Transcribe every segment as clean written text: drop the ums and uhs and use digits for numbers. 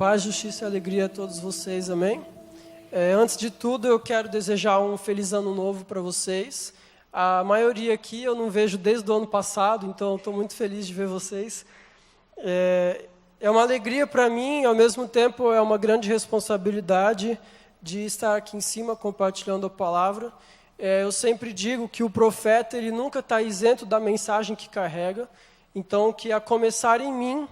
Paz, justiça e alegria a todos vocês, amém? Antes de tudo, eu quero desejar um feliz ano novo para vocês. A maioria aqui eu não vejo desde o ano passado, então estou muito feliz de ver vocês. É uma alegria para mim, ao mesmo tempo é uma grande responsabilidade de estar aqui em cima compartilhando a palavra. Eu sempre digo que o profeta ele nunca está isento da mensagem que carrega, então que a começar em mim,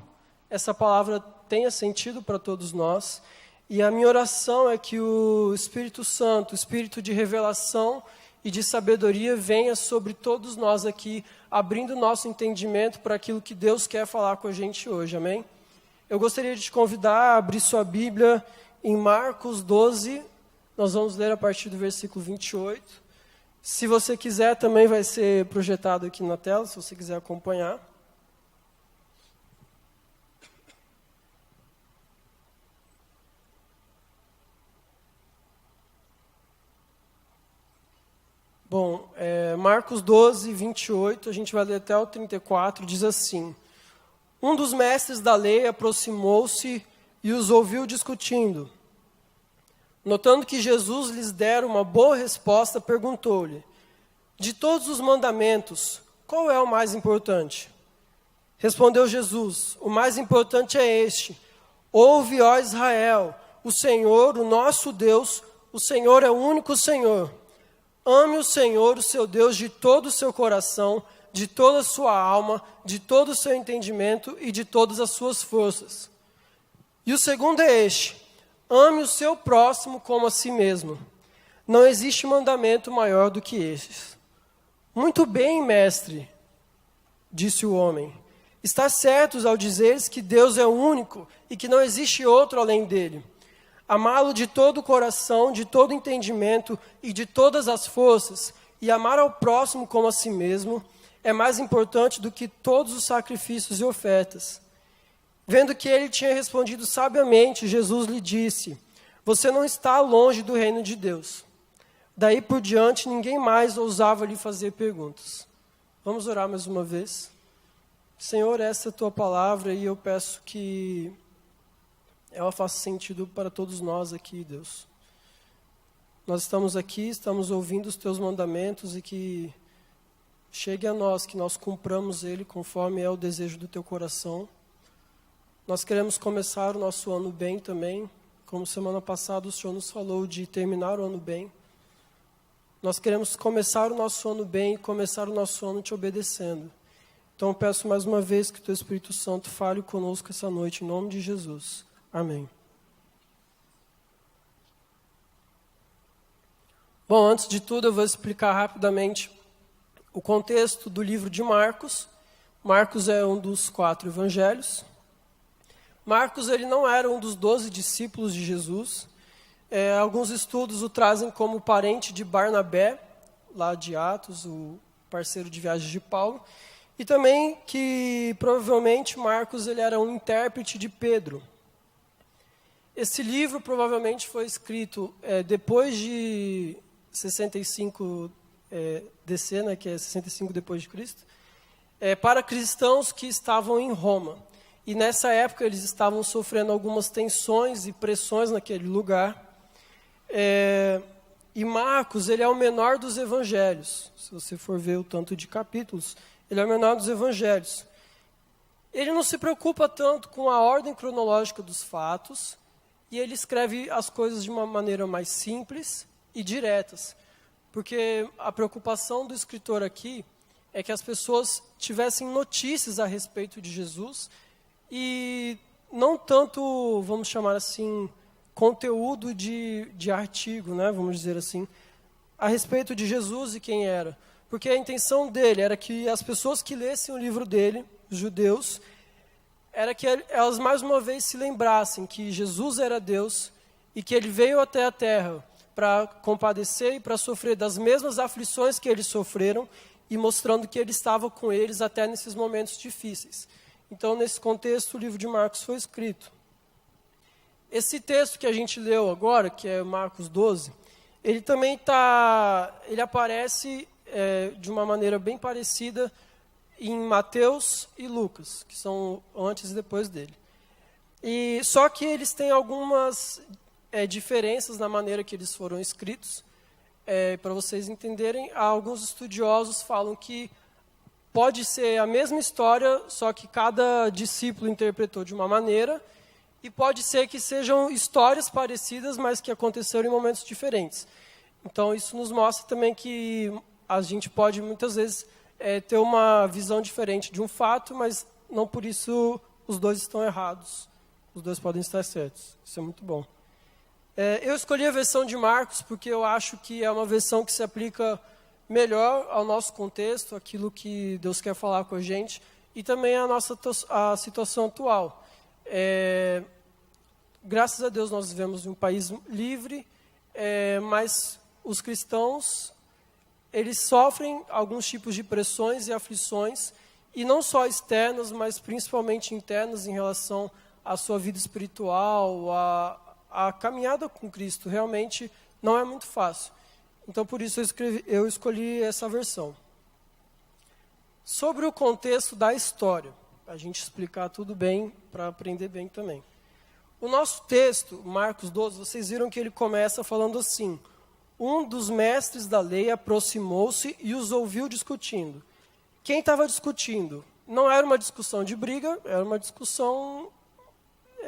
essa palavra tenha sentido para todos nós. E a minha oração é que o Espírito Santo, o Espírito de revelação e de sabedoria venha sobre todos nós aqui, abrindo nosso entendimento para aquilo que Deus quer falar com a gente hoje, amém? Eu gostaria de te convidar a abrir sua Bíblia em Marcos 12, nós vamos ler a partir do versículo 28. Se você quiser, também vai ser projetado aqui na tela, se você quiser acompanhar. Bom, Marcos 12, 28, a gente vai ler até o 34, diz assim: Um dos mestres da lei aproximou-se e os ouviu discutindo. Notando que Jesus lhes dera uma boa resposta, perguntou-lhe: De todos os mandamentos, qual é o mais importante? Respondeu Jesus: O mais importante é este: Ouve, ó Israel, o Senhor, o nosso Deus, o Senhor é o único Senhor. Ame o Senhor, o seu Deus, de todo o seu coração, de toda a sua alma, de todo o seu entendimento e de todas as suas forças. E o segundo é este: ame o seu próximo como a si mesmo. Não existe mandamento maior do que estes. Muito bem, mestre, disse o homem. Está certo ao dizeres que Deus é o único e que não existe outro além dele. Amá-lo de todo o coração, de todo o entendimento e de todas as forças, e amar ao próximo como a si mesmo, é mais importante do que todos os sacrifícios e ofertas. Vendo que ele tinha respondido sabiamente, Jesus lhe disse: Você não está longe do reino de Deus. Daí por diante, ninguém mais ousava lhe fazer perguntas. Vamos orar mais uma vez. Senhor, essa é a tua palavra e eu peço que ela faça sentido para todos nós aqui, Deus. Nós estamos aqui, estamos ouvindo os teus mandamentos e que chegue a nós, que nós cumpramos ele conforme é o desejo do teu coração. Nós queremos começar o nosso ano bem também, como semana passada o Senhor nos falou de terminar o ano bem. Nós queremos começar o nosso ano bem e começar o nosso ano te obedecendo. Então eu peço mais uma vez que o teu Espírito Santo fale conosco essa noite, em nome de Jesus. Amém. Bom, antes de tudo eu vou explicar rapidamente o contexto do livro de Marcos. Marcos é um dos 4 evangelhos. Marcos ele não era um dos 12 discípulos de Jesus. Alguns estudos o trazem como parente de Barnabé, lá de Atos, o parceiro de viagem de Paulo. E também que provavelmente Marcos ele era um intérprete de Pedro. Esse livro provavelmente foi escrito depois de 65 DC, né, que é 65 depois de Cristo, para cristãos que estavam em Roma. E nessa época eles estavam sofrendo algumas tensões e pressões naquele lugar. E Marcos, ele é o menor dos evangelhos. Se você for ver o tanto de capítulos, ele é o menor dos evangelhos. Ele não se preocupa tanto com a ordem cronológica dos fatos, e ele escreve as coisas de uma maneira mais simples e diretas. Porque a preocupação do escritor aqui é que as pessoas tivessem notícias a respeito de Jesus e não tanto, vamos chamar assim, conteúdo de artigo, né, vamos dizer assim, a respeito de Jesus e quem era. Porque a intenção dele era que as pessoas que lessem o livro dele, os judeus, era que elas mais uma vez se lembrassem que Jesus era Deus e que ele veio até a terra para compadecer e para sofrer das mesmas aflições que eles sofreram e mostrando que ele estava com eles até nesses momentos difíceis. Então, nesse contexto, o livro de Marcos foi escrito. Esse texto que a gente leu agora, que é Marcos 12, ele também ele aparece de uma maneira bem parecida em Mateus e Lucas, que são antes e depois dele. E só que eles têm algumas diferenças na maneira que eles foram escritos. Para vocês entenderem, alguns estudiosos falam que pode ser a mesma história, só que cada discípulo interpretou de uma maneira, e pode ser que sejam histórias parecidas, mas que aconteceram em momentos diferentes. Então, isso nos mostra também que a gente pode, muitas vezes, ter uma visão diferente de um fato, mas não por isso os dois estão errados. Os dois podem estar certos. Isso é muito bom. Eu escolhi a versão de Marcos porque eu acho que é uma versão que se aplica melhor ao nosso contexto, aquilo que Deus quer falar com a gente, e também a situação atual. Graças a Deus nós vivemos em um país livre, mas os cristãos, eles sofrem alguns tipos de pressões e aflições, e não só externas, mas principalmente internas em relação à sua vida espiritual, a caminhada com Cristo. Realmente não é muito fácil. Então, por isso eu escolhi essa versão. Sobre o contexto da história, a gente explicar tudo bem, para aprender bem também. O nosso texto, Marcos 12, vocês viram que ele começa falando assim: um dos mestres da lei aproximou-se e os ouviu discutindo. Quem estava discutindo? Não era uma discussão de briga, era uma discussão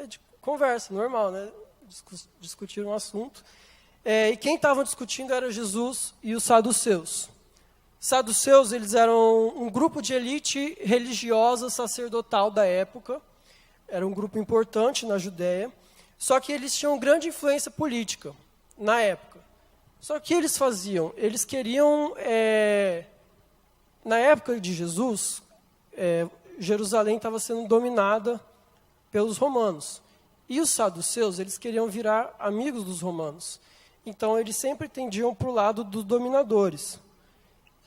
de conversa, normal, né? Discutir um assunto. E quem estava discutindo era Jesus e os saduceus. Saduceus, eles eram um grupo de elite religiosa sacerdotal da época. Era um grupo importante na Judéia. Só que eles tinham grande influência política na época. Só que o que eles faziam? Eles queriam... na época de Jesus, Jerusalém estava sendo dominada pelos romanos. E os saduceus, eles queriam virar amigos dos romanos. Então, eles sempre tendiam para o lado dos dominadores.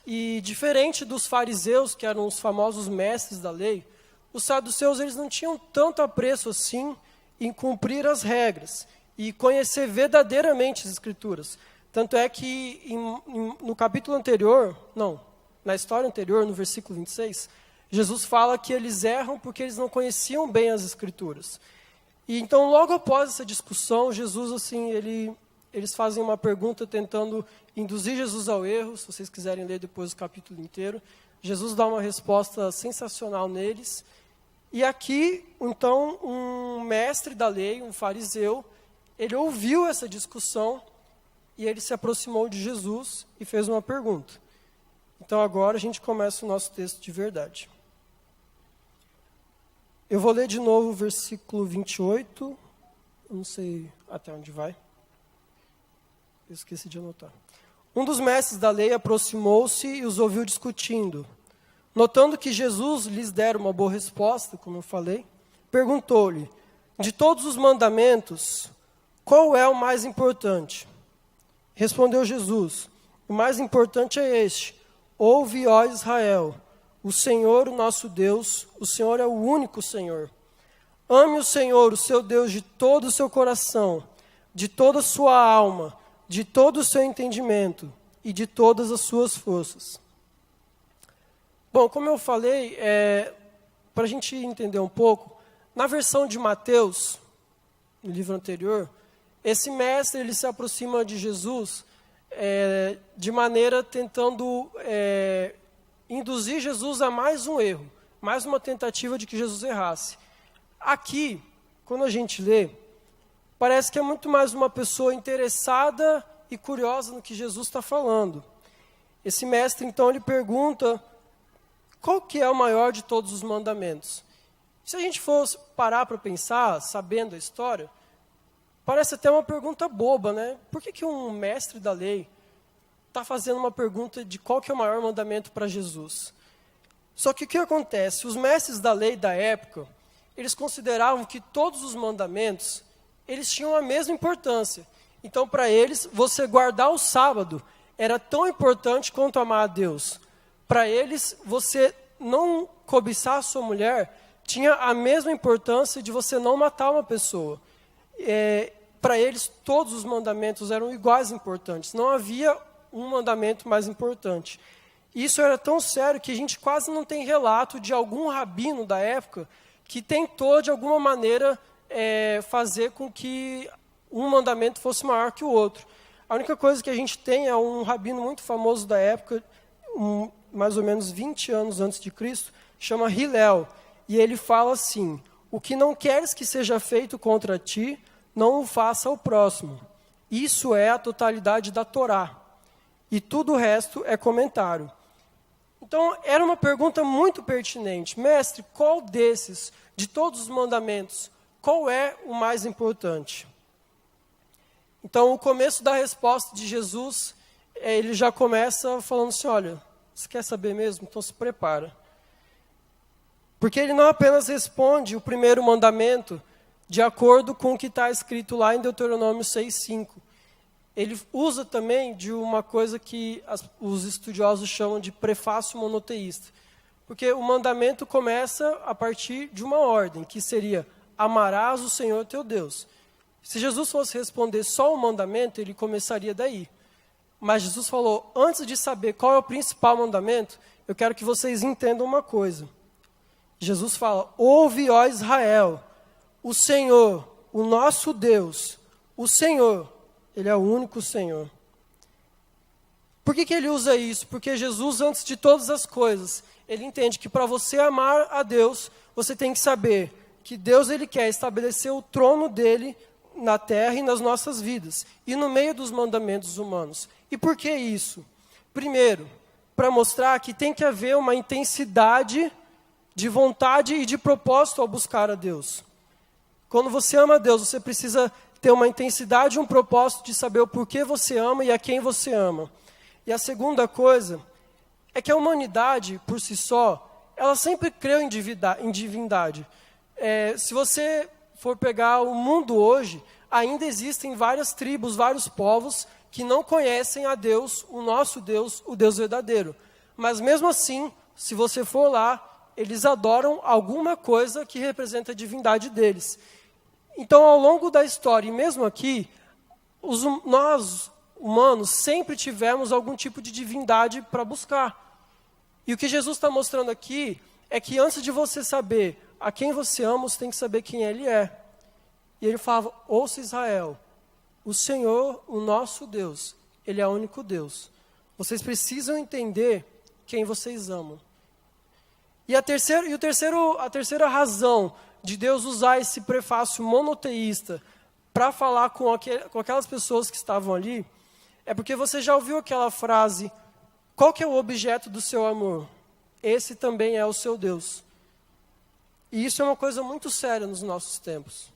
E, diferente dos fariseus, que eram os famosos mestres da lei, os saduceus eles não tinham tanto apreço assim em cumprir as regras e conhecer verdadeiramente as Escrituras. Tanto é que, no capítulo anterior, na história anterior, no versículo 26, Jesus fala que eles erram porque eles não conheciam bem as Escrituras. E então, logo após essa discussão, Jesus, assim, eles fazem uma pergunta tentando induzir Jesus ao erro. Se vocês quiserem ler depois o capítulo inteiro, Jesus dá uma resposta sensacional neles. E aqui, então, um mestre da lei, um fariseu, ele ouviu essa discussão e ele se aproximou de Jesus e fez uma pergunta. Então, agora a gente começa o nosso texto de verdade. Eu vou ler de novo o versículo 28. Eu não sei até onde vai. Eu esqueci de anotar. Um dos mestres da lei aproximou-se e os ouviu discutindo. Notando que Jesus lhes dera uma boa resposta, como eu falei, perguntou-lhe: de todos os mandamentos, qual é o mais importante? Respondeu Jesus: o mais importante é este: ouve, ó Israel, o Senhor, o nosso Deus, o Senhor é o único Senhor. Ame o Senhor, o seu Deus, de todo o seu coração, de toda a sua alma, de todo o seu entendimento e de todas as suas forças. Bom, como eu falei, para a gente entender um pouco, na versão de Mateus, no livro anterior, esse mestre ele se aproxima de Jesus de maneira tentando induzir Jesus a mais um erro, mais uma tentativa de que Jesus errasse. Aqui, quando a gente lê, parece que é muito mais uma pessoa interessada e curiosa no que Jesus está falando. Esse mestre, então, ele pergunta qual que é o maior de todos os mandamentos. Se a gente fosse parar para pensar, sabendo a história, parece até uma pergunta boba, né? Por que um mestre da lei está fazendo uma pergunta de qual que é o maior mandamento para Jesus? Só que o que acontece? Os mestres da lei da época, eles consideravam que todos os mandamentos, eles tinham a mesma importância. Então, para eles, você guardar o sábado era tão importante quanto amar a Deus. Para eles, você não cobiçar a sua mulher tinha a mesma importância de você não matar uma pessoa. Para eles, todos os mandamentos eram iguais importantes. Não havia um mandamento mais importante. Isso era tão sério que a gente quase não tem relato de algum rabino da época que tentou, de alguma maneira, fazer com que um mandamento fosse maior que o outro. A única coisa que a gente tem é um rabino muito famoso da época, mais ou menos 20 anos antes de Cristo, chama Hillel, e ele fala assim: o que não queres que seja feito contra ti, não o faça ao próximo. Isso é a totalidade da Torá. E tudo o resto é comentário. Então, era uma pergunta muito pertinente. Mestre, qual desses, de todos os mandamentos, qual é o mais importante? Então, o começo da resposta de Jesus, ele já começa falando assim: olha, você quer saber mesmo? Então se prepara. Porque ele não apenas responde o primeiro mandamento de acordo com o que está escrito lá em Deuteronômio 6:5. Ele usa também de uma coisa que os estudiosos chamam de prefácio monoteísta. Porque o mandamento começa a partir de uma ordem, que seria: amarás o Senhor teu Deus. Se Jesus fosse responder só o mandamento, ele começaria daí. Mas Jesus falou: antes de saber qual é o principal mandamento, eu quero que vocês entendam uma coisa. Jesus fala: ouve, ó Israel, o Senhor, o nosso Deus, o Senhor, Ele é o único Senhor. Por que ele usa isso? Porque Jesus, antes de todas as coisas, ele entende que para você amar a Deus, você tem que saber que Deus, ele quer estabelecer o trono dele na terra e nas nossas vidas, e no meio dos mandamentos humanos. E por que isso? Primeiro, para mostrar que tem que haver uma intensidade de vontade e de propósito ao buscar a Deus. Quando você ama a Deus, você precisa ter uma intensidade e um propósito de saber o porquê você ama e a quem você ama. E a segunda coisa é que a humanidade, por si só, ela sempre creu em divindade. Se você for pegar o mundo hoje, ainda existem várias tribos, vários povos que não conhecem a Deus, o nosso Deus, o Deus verdadeiro. Mas mesmo assim, se você for lá, eles adoram alguma coisa que representa a divindade deles. Então, ao longo da história, e mesmo aqui, nós, humanos, sempre tivemos algum tipo de divindade para buscar. E o que Jesus está mostrando aqui é que antes de você saber a quem você ama, você tem que saber quem Ele é. E Ele falava: ouça Israel, o Senhor, o nosso Deus, Ele é o único Deus. Vocês precisam entender quem vocês amam. E a terceira razão de Deus usar esse prefácio monoteísta para falar com aquelas pessoas que estavam ali, é porque você já ouviu aquela frase: qual que é o objeto do seu amor? Esse também é o seu Deus. E isso é uma coisa muito séria nos nossos tempos.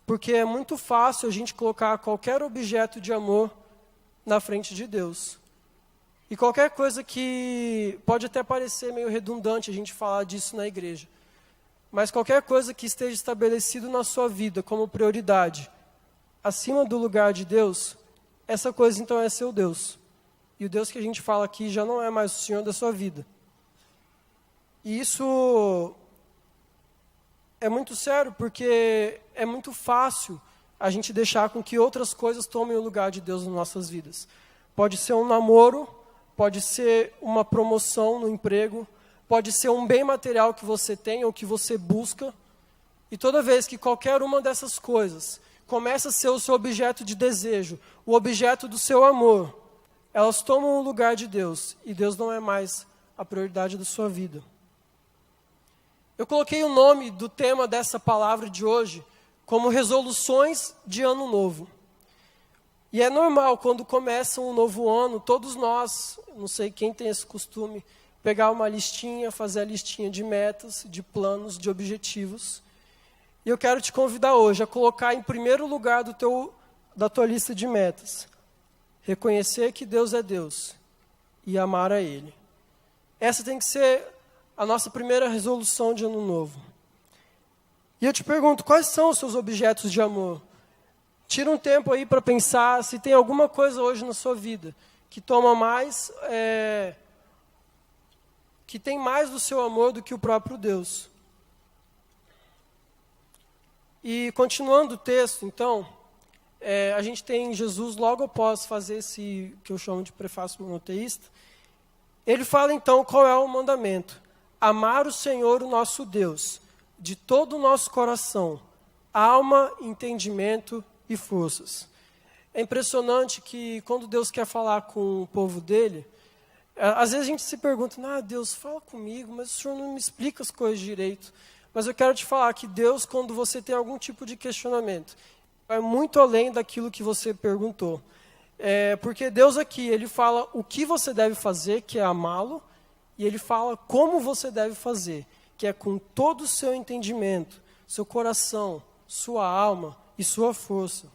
Porque é muito fácil a gente colocar qualquer objeto de amor na frente de Deus. E qualquer coisa que pode até parecer meio redundante a gente falar disso na igreja, mas qualquer coisa que esteja estabelecido na sua vida como prioridade, acima do lugar de Deus, essa coisa então é seu Deus. E o Deus que a gente fala aqui já não é mais o Senhor da sua vida. E isso é muito sério, porque é muito fácil a gente deixar com que outras coisas tomem o lugar de Deus nas nossas vidas. Pode ser um namoro, pode ser uma promoção no emprego, pode ser um bem material que você tem ou que você busca. E toda vez que qualquer uma dessas coisas começa a ser o seu objeto de desejo, o objeto do seu amor, elas tomam o lugar de Deus, e Deus não é mais a prioridade da sua vida. Eu coloquei o nome do tema dessa palavra de hoje como resoluções de ano novo. E é normal, quando começa um novo ano, todos nós, não sei quem tem esse costume, pegar uma listinha, fazer a listinha de metas, de planos, de objetivos. E eu quero te convidar hoje a colocar em primeiro lugar da tua lista de metas: reconhecer que Deus é Deus e amar a Ele. Essa tem que ser a nossa primeira resolução de ano novo. E eu te pergunto, quais são os seus objetos de amor? Tira um tempo aí para pensar se tem alguma coisa hoje na sua vida que toma mais, que tem mais do seu amor do que o próprio Deus. E continuando o texto, então, a gente tem Jesus logo após fazer esse que eu chamo de prefácio monoteísta. Ele fala então qual é o mandamento: amar o Senhor, o nosso Deus, de todo o nosso coração, alma, entendimento e forças. É impressionante que quando Deus quer falar com o povo dele, às vezes a gente se pergunta, Deus, fala comigo, mas o Senhor não me explica as coisas direito. Mas eu quero te falar que Deus, quando você tem algum tipo de questionamento, vai muito além daquilo que você perguntou. Porque Deus aqui, Ele fala o que você deve fazer, que é amá-lo, e Ele fala como você deve fazer, que é com todo o seu entendimento, seu coração, sua alma e sua força.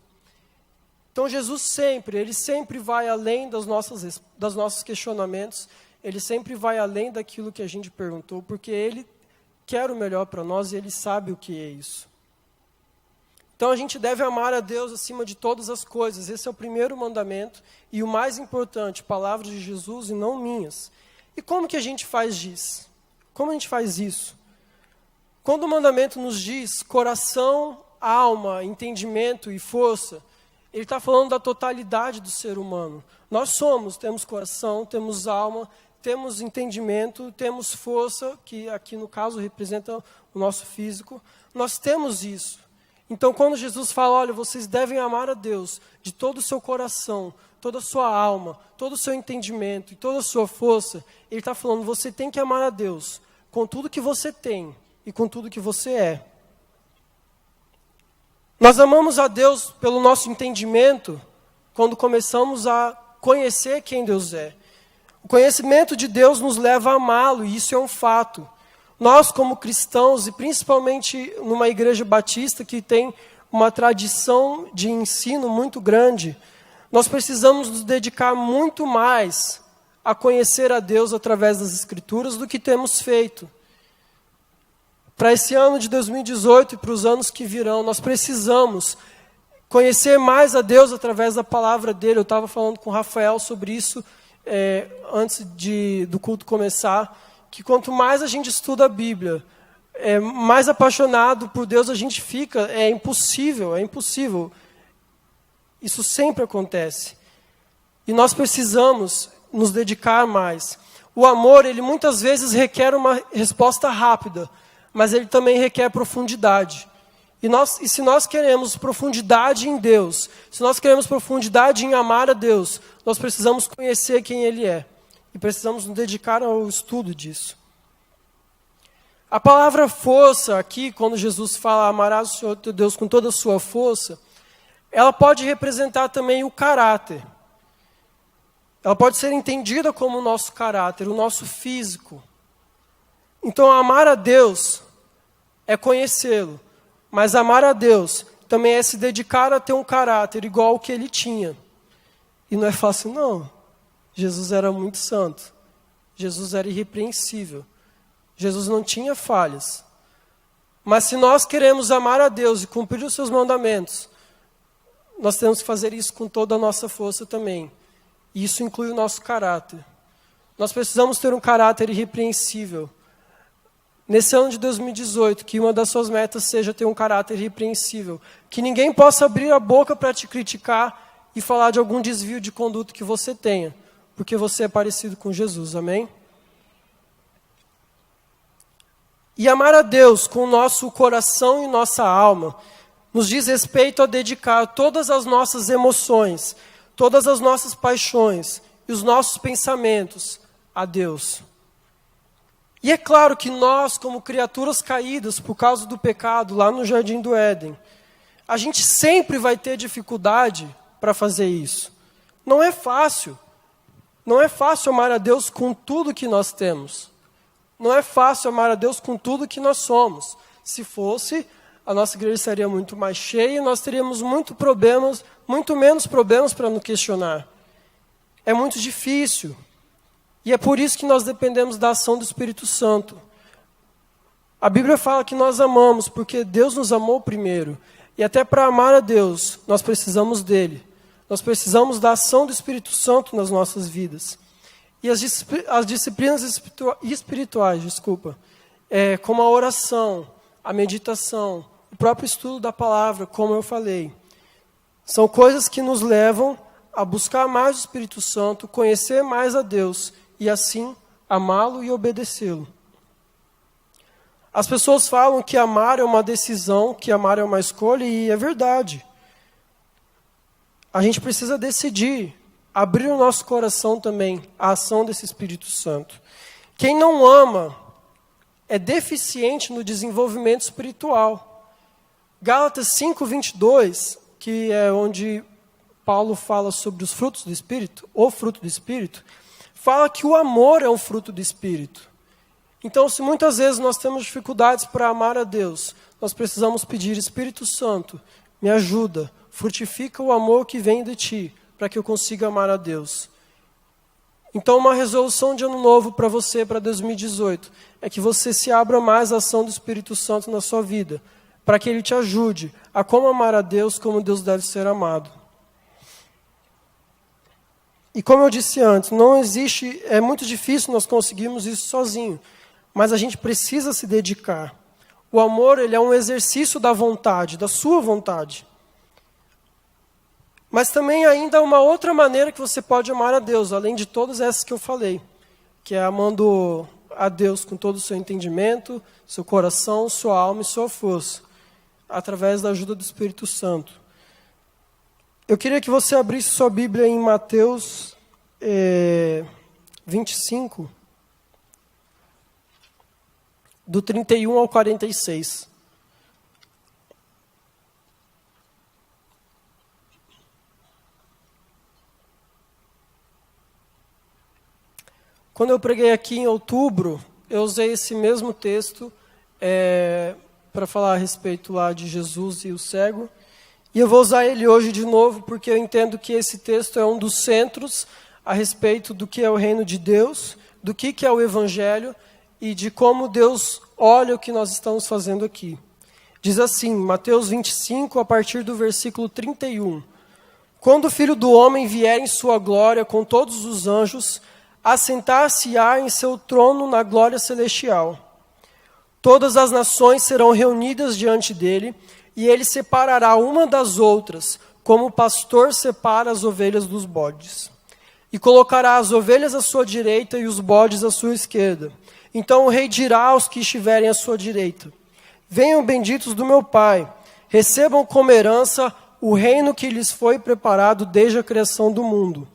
Então Jesus Ele sempre vai além dos nossos questionamentos, Ele sempre vai além daquilo que a gente perguntou, porque Ele quer o melhor para nós e Ele sabe o que é isso. Então a gente deve amar a Deus acima de todas as coisas. Esse é o primeiro mandamento e o mais importante, palavras de Jesus e não minhas. E como que a gente faz isso? Como a gente faz isso? Quando o mandamento nos diz coração, alma, entendimento e força, ele está falando da totalidade do ser humano. Nós temos coração, temos alma, temos entendimento, temos força, que aqui no caso representa o nosso físico. Nós temos isso. Então, quando Jesus fala, olha, vocês devem amar a Deus de todo o seu coração, toda a sua alma, todo o seu entendimento e toda a sua força, Ele está falando, você tem que amar a Deus com tudo que você tem e com tudo que você é. Nós amamos a Deus pelo nosso entendimento quando começamos a conhecer quem Deus é. O conhecimento de Deus nos leva a amá-lo, e isso é um fato. Nós, como cristãos, e principalmente numa igreja batista que tem uma tradição de ensino muito grande, nós precisamos nos dedicar muito mais a conhecer a Deus através das Escrituras do que temos feito. Para esse ano de 2018 e para os anos que virão, nós precisamos conhecer mais a Deus através da palavra dele. Eu estava falando com o Rafael sobre isso antes do culto começar, que quanto mais a gente estuda a Bíblia, mais apaixonado por Deus a gente fica. É impossível. Isso sempre acontece. E nós precisamos nos dedicar mais. O amor, ele muitas vezes requer uma resposta rápida, mas ele também requer profundidade. E se nós queremos profundidade em Deus, se nós queremos profundidade em amar a Deus, nós precisamos conhecer quem Ele é. E precisamos nos dedicar ao estudo disso. A palavra força aqui, quando Jesus fala amarás o Senhor teu Deus com toda a sua força, ela pode representar também o caráter. Ela pode ser entendida como o nosso caráter, o nosso físico. Então, amar a Deus é conhecê-lo, mas amar a Deus também é se dedicar a ter um caráter igual ao que ele tinha. E não é fácil, não. Jesus era muito santo. Jesus era irrepreensível. Jesus não tinha falhas. Mas se nós queremos amar a Deus e cumprir os seus mandamentos, nós temos que fazer isso com toda a nossa força também. E isso inclui o nosso caráter. Nós precisamos ter um caráter irrepreensível. Nesse ano de 2018, que uma das suas metas seja ter um caráter irrepreensível. Que ninguém possa abrir a boca para te criticar e falar de algum desvio de conduta que você tenha. Porque você é parecido com Jesus, amém? E amar a Deus com o nosso coração e nossa alma nos diz respeito a dedicar todas as nossas emoções, todas as nossas paixões e os nossos pensamentos a Deus. E é claro que nós, como criaturas caídas por causa do pecado lá no Jardim do Éden, a gente sempre vai ter dificuldade para fazer isso. Não é fácil. Não é fácil amar a Deus com tudo que nós temos. Não é fácil amar a Deus com tudo que nós somos. Se fosse, a nossa igreja estaria muito mais cheia e nós teríamos muito menos problemas para nos questionar. É muito difícil. E é por isso que nós dependemos da ação do Espírito Santo. A Bíblia fala que nós amamos porque Deus nos amou primeiro. E até para amar a Deus, nós precisamos dele. Nós precisamos da ação do Espírito Santo nas nossas vidas. E as disciplinas espirituais, como a oração, a meditação, o próprio estudo da palavra, como eu falei, são coisas que nos levam a buscar mais o Espírito Santo, conhecer mais a Deus e assim amá-lo e obedecê-lo. As pessoas falam que amar é uma decisão, que amar é uma escolha, e é verdade. A gente precisa decidir, abrir o nosso coração também à ação desse Espírito Santo. Quem não ama é deficiente no desenvolvimento espiritual. Gálatas 5:22, que é onde Paulo fala sobre os frutos do Espírito, o fruto do Espírito, fala que o amor é um fruto do Espírito. Então, se muitas vezes nós temos dificuldades para amar a Deus, nós precisamos pedir: Espírito Santo, me ajuda, frutifica o amor que vem de Ti, para que eu consiga amar a Deus. Então, uma resolução de ano novo para você, para 2018, é que você se abra mais à ação do Espírito Santo na sua vida, para que Ele te ajude a como amar a Deus, como Deus deve ser amado. E como eu disse antes, não existe, é muito difícil nós conseguirmos isso sozinho, mas a gente precisa se dedicar. O amor, ele é um exercício da vontade, da sua vontade. Mas também ainda há uma outra maneira que você pode amar a Deus, além de todas essas que eu falei, que é amando a Deus com todo o seu entendimento, seu coração, sua alma e sua força, através da ajuda do Espírito Santo. Eu queria que você abrisse sua Bíblia em Mateus 25, do 31 ao 46. Quando eu preguei aqui em outubro, eu usei esse mesmo texto para falar a respeito lá de Jesus e o cego. E eu vou usar ele hoje de novo, porque eu entendo que esse texto é um dos centros a respeito do que é o reino de Deus, do que é o Evangelho e de como Deus olha o que nós estamos fazendo aqui. Diz assim, Mateus 25, a partir do versículo 31. Quando o Filho do Homem vier em sua glória com todos os anjos, assentar-se-á em seu trono na glória celestial. Todas as nações serão reunidas diante dele, e ele separará uma das outras, como o pastor separa as ovelhas dos bodes. E colocará as ovelhas à sua direita e os bodes à sua esquerda. Então o rei dirá aos que estiverem à sua direita: venham benditos do meu Pai, recebam como herança o reino que lhes foi preparado desde a criação do mundo.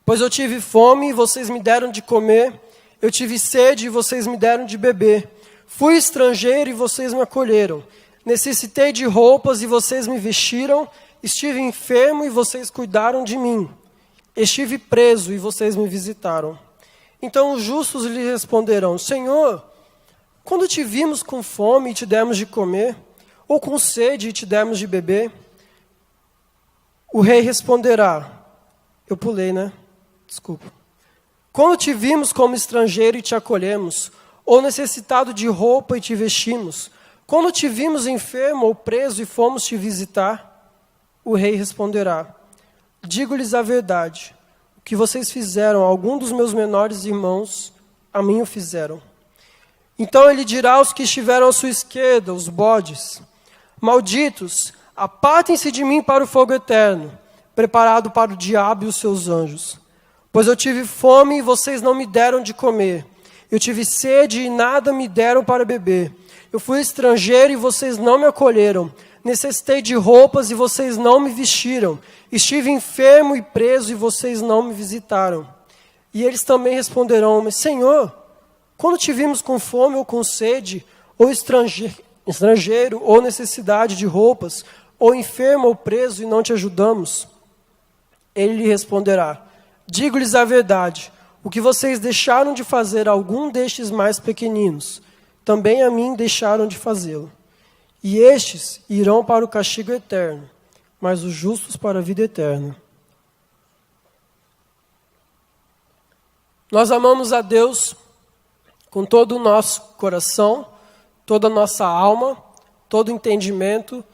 Pois eu tive fome e vocês me deram de comer, eu tive sede e vocês me deram de beber, fui estrangeiro e vocês me acolheram, necessitei de roupas e vocês me vestiram, estive enfermo e vocês cuidaram de mim, estive preso e vocês me visitaram. Então os justos lhe responderão: Senhor, quando te vimos com fome e te demos de comer, ou com sede e te demos de beber? O rei responderá, eu pulei, né? Desculpa. Quando te vimos como estrangeiro e te acolhemos, ou necessitado de roupa e te vestimos? Quando te vimos enfermo ou preso e fomos te visitar? O rei responderá, digo-lhes a verdade, o que vocês fizeram a algum dos meus menores irmãos, a mim o fizeram. Então ele dirá aos que estiveram à sua esquerda, os bodes: malditos, apartem-se de mim para o fogo eterno, preparado para o diabo e os seus anjos. Pois eu tive fome e vocês não me deram de comer. Eu tive sede e nada me deram para beber. Eu fui estrangeiro e vocês não me acolheram. Necessitei de roupas e vocês não me vestiram. Estive enfermo e preso e vocês não me visitaram. E eles também responderão: mas Senhor, quando te vimos com fome ou com sede, ou estrangeiro, ou necessidade de roupas, ou enfermo ou preso e não te ajudamos? Ele lhe responderá: digo-lhes a verdade, o que vocês deixaram de fazer a algum destes mais pequeninos, também a mim deixaram de fazê-lo. E estes irão para o castigo eterno, mas os justos para a vida eterna. Nós amamos a Deus com todo o nosso coração, toda a nossa alma, todo o entendimento,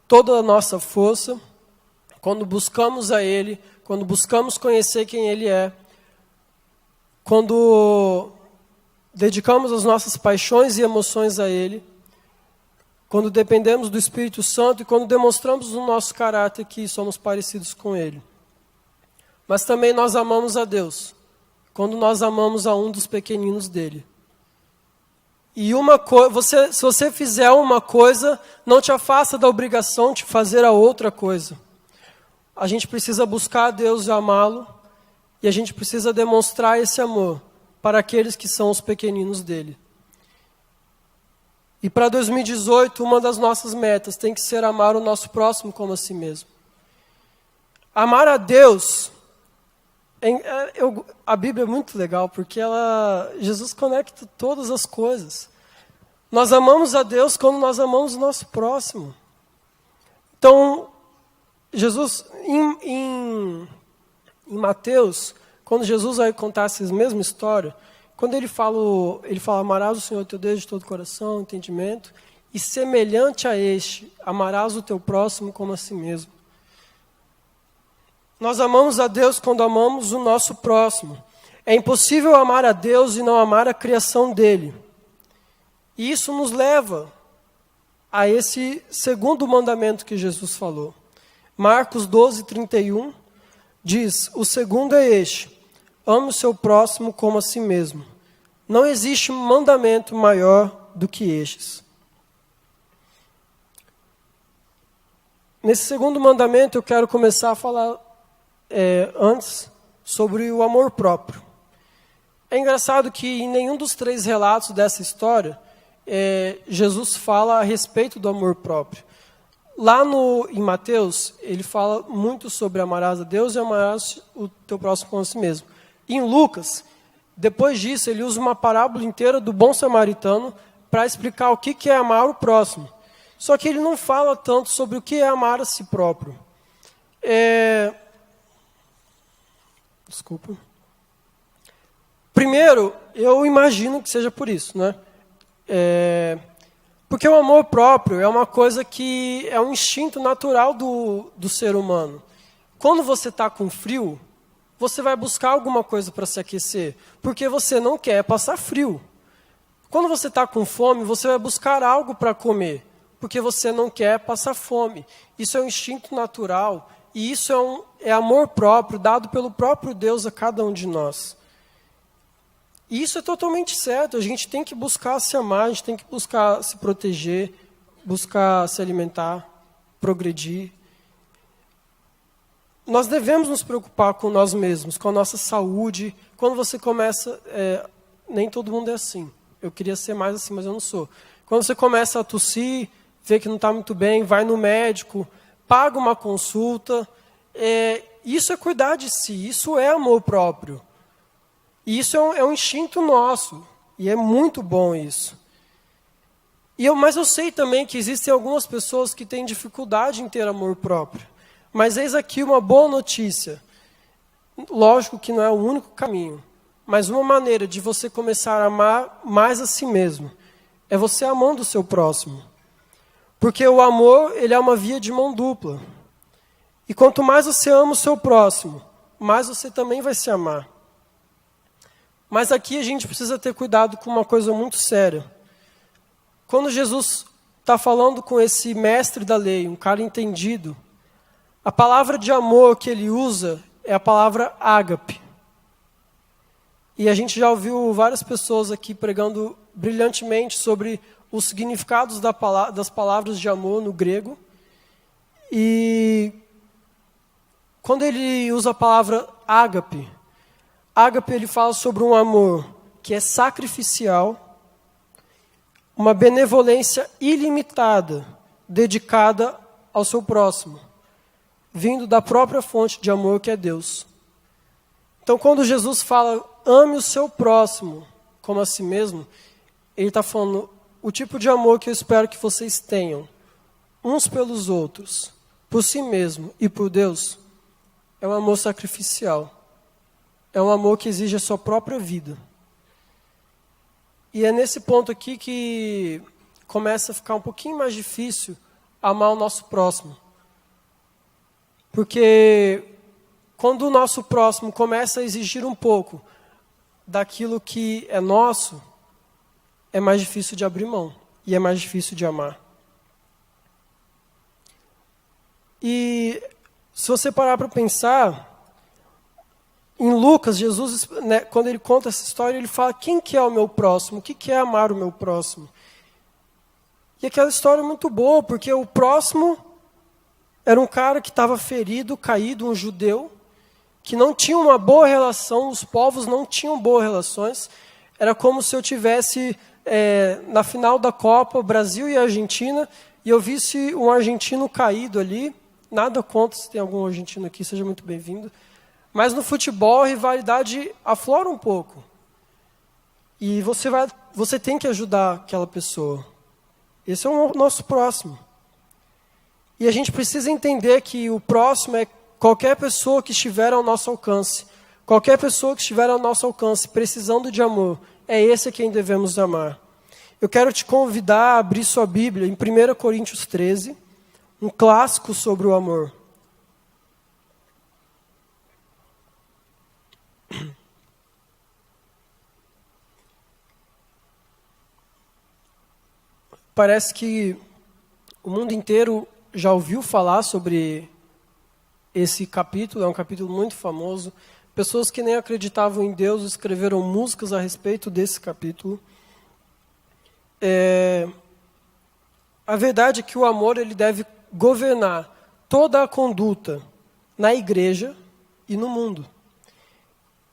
toda a nossa força, quando buscamos a Ele, quando buscamos conhecer quem Ele é, quando dedicamos as nossas paixões e emoções a Ele, quando dependemos do Espírito Santo e quando demonstramos no nosso caráter que somos parecidos com Ele. Mas também nós amamos a Deus, quando nós amamos a um dos pequeninos dEle. E se você fizer uma coisa, não te afasta da obrigação de fazer a outra coisa. A gente precisa buscar a Deus e amá-lo, e a gente precisa demonstrar esse amor para aqueles que são os pequeninos dele. E para 2018, uma das nossas metas tem que ser amar o nosso próximo como a si mesmo. Amar a Deus, a Bíblia é muito legal, porque Jesus conecta todas as coisas. Nós amamos a Deus quando nós amamos o nosso próximo. Então, Jesus, em Mateus, quando Jesus vai contar essa mesma história, quando ele fala, amarás o Senhor teu Deus de todo o coração, entendimento, e semelhante a este, amarás o teu próximo como a si mesmo. Nós amamos a Deus quando amamos o nosso próximo. É impossível amar a Deus e não amar a criação dele. E isso nos leva a esse segundo mandamento que Jesus falou. Marcos 12, 31 diz: o segundo é este: ame o seu próximo como a si mesmo. Não existe mandamento maior do que estes. Nesse segundo mandamento eu quero começar a falar antes sobre o amor próprio. É engraçado que em nenhum dos 3 relatos dessa história Jesus fala a respeito do amor próprio. Lá em Mateus, ele fala muito sobre amarás a Deus e amarás o teu próximo como a si mesmo. Em Lucas, depois disso, ele usa uma parábola inteira do bom samaritano para explicar o que é amar o próximo. Só que ele não fala tanto sobre o que é amar a si próprio. Desculpa. Primeiro, eu imagino que seja por isso, né? Porque o amor próprio é uma coisa que é um instinto natural do ser humano. Quando você está com frio, você vai buscar alguma coisa para se aquecer, porque você não quer passar frio. Quando você está com fome, você vai buscar algo para comer, porque você não quer passar fome. Isso é um instinto natural, e isso é amor próprio, dado pelo próprio Deus a cada um de nós. E isso é totalmente certo, a gente tem que buscar se amar, a gente tem que buscar se proteger, buscar se alimentar, progredir. Nós devemos nos preocupar com nós mesmos, com a nossa saúde. Quando você começa, nem todo mundo é assim. Eu queria ser mais assim, mas eu não sou. Quando você começa a tossir, vê que não está muito bem, vai no médico, paga uma consulta. Isso é cuidar de si, isso é amor próprio. E isso é um instinto nosso, e é muito bom isso. Mas eu sei também que existem algumas pessoas que têm dificuldade em ter amor próprio. Mas eis aqui uma boa notícia. Lógico que não é o único caminho, mas uma maneira de você começar a amar mais a si mesmo é você amando o seu próximo. Porque o amor, ele é uma via de mão dupla. E quanto mais você ama o seu próximo, mais você também vai se amar. Mas aqui a gente precisa ter cuidado com uma coisa muito séria. Quando Jesus está falando com esse mestre da lei, um cara entendido, a palavra de amor que ele usa é a palavra ágape. E a gente já ouviu várias pessoas aqui pregando brilhantemente sobre os significados das palavras de amor no grego. E quando ele usa a palavra ágape, ele fala sobre um amor que é sacrificial, uma benevolência ilimitada, dedicada ao seu próximo, vindo da própria fonte de amor que é Deus. Então, quando Jesus fala, ame o seu próximo como a si mesmo, ele está falando, o tipo de amor que eu espero que vocês tenham, uns pelos outros, por si mesmo e por Deus, é um amor sacrificial. É um amor que exige a sua própria vida. E é nesse ponto aqui que começa a ficar um pouquinho mais difícil amar o nosso próximo. Porque quando o nosso próximo começa a exigir um pouco daquilo que é nosso, é mais difícil de abrir mão e é mais difícil de amar. E se você parar para pensar, em Lucas, Jesus, né, quando ele conta essa história, ele fala, quem que é o meu próximo? O que que é amar o meu próximo? E aquela história é muito boa, porque o próximo era um cara que estava ferido, caído, um judeu, que não tinha uma boa relação, os povos não tinham boas relações. Era como se eu tivesse, na final da Copa, Brasil e Argentina, e eu visse um argentino caído ali. Nada contra, se tem algum argentino aqui, seja muito bem-vindo. Mas no futebol, a rivalidade aflora um pouco. E você tem que ajudar aquela pessoa. Esse é o nosso próximo. E a gente precisa entender que o próximo é qualquer pessoa que estiver ao nosso alcance. Qualquer pessoa que estiver ao nosso alcance, precisando de amor, é esse a quem devemos amar. Eu quero te convidar a abrir sua Bíblia em 1 Coríntios 13, um clássico sobre o amor. Parece que o mundo inteiro já ouviu falar sobre esse capítulo, é um capítulo muito famoso. Pessoas que nem acreditavam em Deus escreveram músicas a respeito desse capítulo. A verdade é que o amor ele deve governar toda a conduta na igreja e no mundo.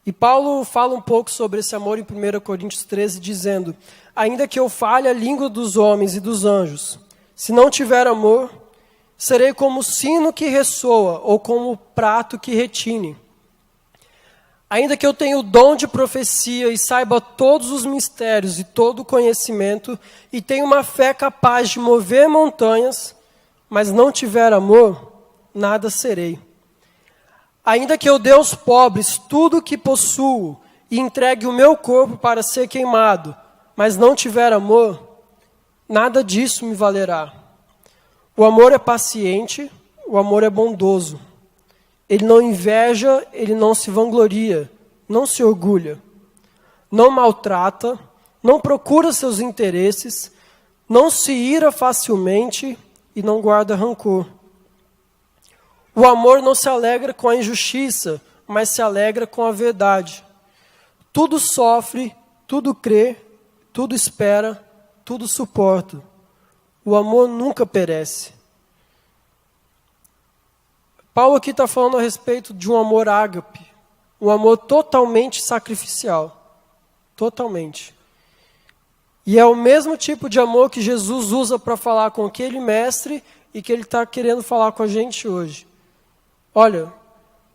E Paulo fala um pouco sobre esse amor em 1 Coríntios 13, dizendo, ainda que eu fale a língua dos homens e dos anjos, se não tiver amor, serei como o sino que ressoa ou como o prato que retine. Ainda que eu tenha o dom de profecia e saiba todos os mistérios e todo o conhecimento, e tenha uma fé capaz de mover montanhas, mas não tiver amor, nada serei. Ainda que eu dê aos pobres tudo o que possuo e entregue o meu corpo para ser queimado, mas não tiver amor, nada disso me valerá. O amor é paciente, o amor é bondoso. Ele não inveja, ele não se vangloria, não se orgulha, não maltrata, não procura seus interesses, não se ira facilmente e não guarda rancor. O amor não se alegra com a injustiça, mas se alegra com a verdade. Tudo sofre, tudo crê, tudo espera, tudo suporta. O amor nunca perece. Paulo aqui está falando a respeito de um amor ágape, um amor totalmente sacrificial. Totalmente. E é o mesmo tipo de amor que Jesus usa para falar com aquele mestre e que ele está querendo falar com a gente hoje. Olha,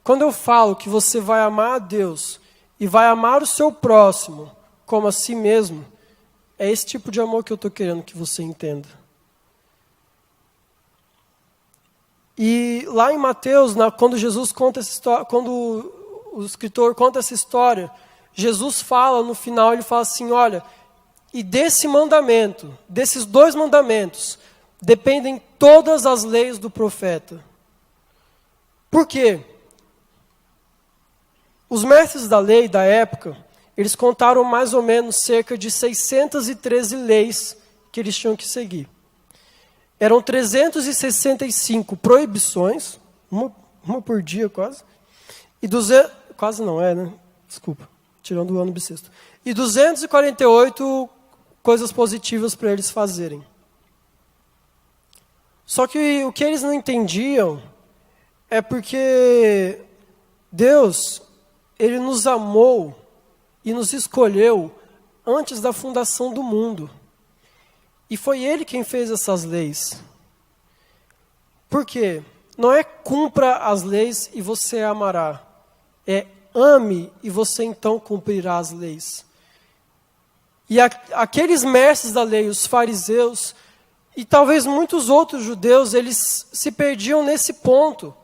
quando eu falo que você vai amar a Deus e vai amar o seu próximo como a si mesmo, é esse tipo de amor que eu estou querendo que você entenda. E lá em Mateus, quando Jesus conta essa história, quando o escritor conta essa história, Jesus fala no final, ele fala assim, olha, e desse mandamento, desses 2 mandamentos, dependem todas as leis do profeta. Por quê? Os mestres da lei da época, eles contaram mais ou menos cerca de 613 leis que eles tinham que seguir. Eram 365 proibições, uma por dia quase, e quase não é, né? Desculpa, tirando o ano bissexto. E 248 coisas positivas para eles fazerem. Só que o que eles não entendiam é porque Deus, Ele nos amou e nos escolheu antes da fundação do mundo. E foi Ele quem fez essas leis. Por quê? Não é cumpra as leis e você amará. É ame e você então cumprirá as leis. E aqueles mestres da lei, os fariseus, e talvez muitos outros judeus, eles se perdiam nesse ponto.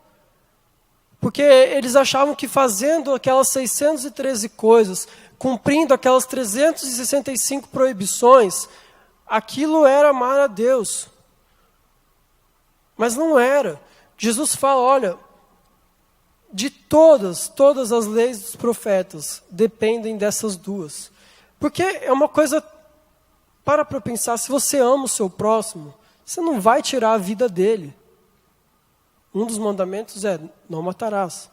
Porque eles achavam que fazendo aquelas 613 coisas, cumprindo aquelas 365 proibições, aquilo era amar a Deus. Mas não era. Jesus fala, olha, de todas as leis dos profetas dependem dessas 2. Porque é uma coisa, para pensar, se você ama o seu próximo, você não vai tirar a vida dele. Um dos mandamentos é, não matarás.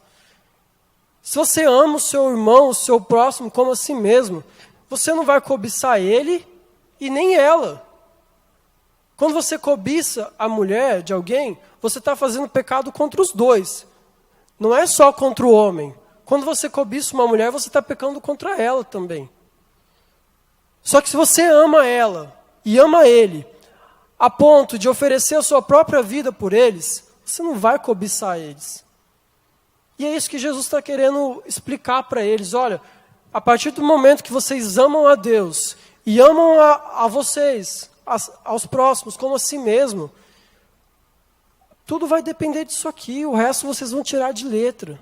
Se você ama o seu irmão, o seu próximo como a si mesmo, você não vai cobiçar ele e nem ela. Quando você cobiça a mulher de alguém, você está fazendo pecado contra os dois. Não é só contra o homem. Quando você cobiça uma mulher, você está pecando contra ela também. Só que se você ama ela e ama ele, a ponto de oferecer a sua própria vida por eles, você não vai cobiçar eles. E é isso que Jesus está querendo explicar para eles. Olha, a partir do momento que vocês amam a Deus e amam a vocês, aos próximos, como a si mesmo, tudo vai depender disso aqui. O resto vocês vão tirar de letra.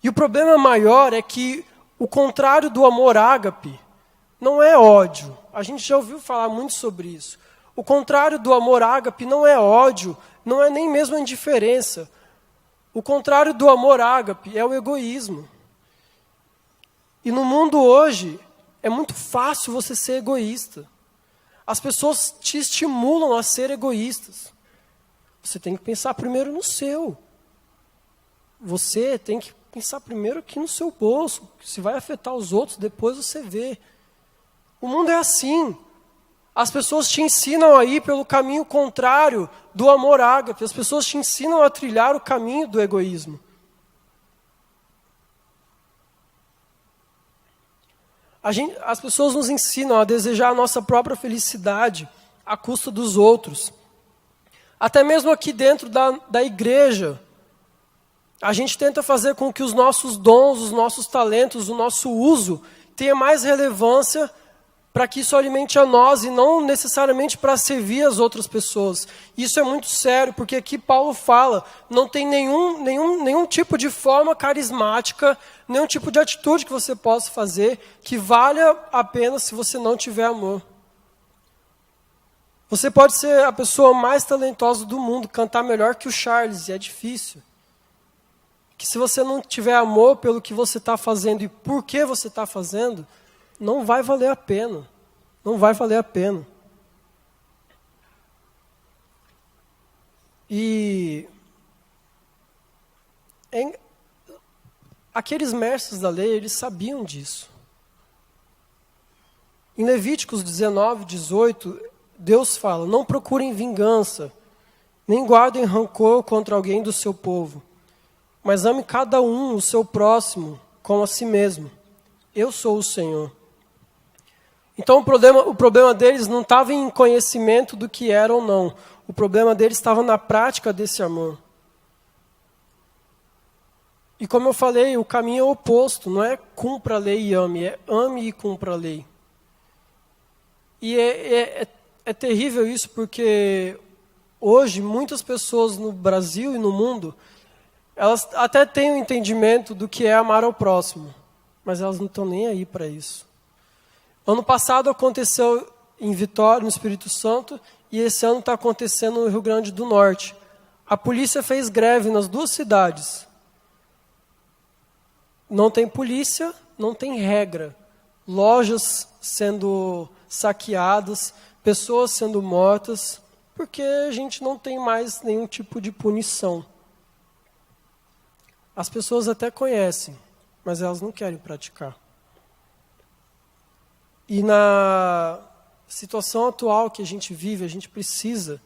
E o problema maior é que o contrário do amor ágape não é ódio. A gente já ouviu falar muito sobre isso. O contrário do amor ágape não é ódio, não é nem mesmo a indiferença. O contrário do amor ágape é o egoísmo. E no mundo hoje, é muito fácil você ser egoísta. As pessoas te estimulam a ser egoístas. Você tem que pensar primeiro no seu. Você tem que pensar primeiro aqui no seu bolso. Se vai afetar os outros, depois você vê. O mundo é assim. As pessoas te ensinam a ir pelo caminho contrário do amor ágape. As pessoas te ensinam a trilhar o caminho do egoísmo. As pessoas nos ensinam a desejar a nossa própria felicidade à custa dos outros. Até mesmo aqui dentro da igreja, a gente tenta fazer com que os nossos dons, os nossos talentos, o nosso uso tenha mais relevância para que isso alimente a nós e não necessariamente para servir as outras pessoas. Isso é muito sério, porque aqui Paulo fala, não tem nenhum tipo de forma carismática, nenhum tipo de atitude que você possa fazer que valha a pena se você não tiver amor. Você pode ser a pessoa mais talentosa do mundo, cantar melhor que o Charles, e é difícil. Que se você não tiver amor pelo que você está fazendo e por que você está fazendo, não vai valer a pena. Não vai valer a pena. E aqueles mestres da lei, eles sabiam disso. Em Levíticos 19, 18, Deus fala, não procurem vingança, nem guardem rancor contra alguém do seu povo, mas ame cada um o seu próximo como a si mesmo. Eu sou o Senhor. Então o problema deles não estava em conhecimento do que era ou não. O problema deles estava na prática desse amor. E como eu falei, o caminho é o oposto. Não é cumpra a lei e ame, é ame e cumpra a lei. E é terrível isso porque hoje muitas pessoas no Brasil e no mundo, elas até têm um entendimento do que é amar ao próximo, mas elas não estão nem aí para isso. Ano passado aconteceu em Vitória, no Espírito Santo, e esse ano está acontecendo no Rio Grande do Norte. A polícia fez greve nas duas cidades. Não tem polícia, não tem regra. Lojas sendo saqueadas, pessoas sendo mortas, porque a gente não tem mais nenhum tipo de punição. As pessoas até conhecem, mas elas não querem praticar. E na situação atual que a gente vive, a gente precisa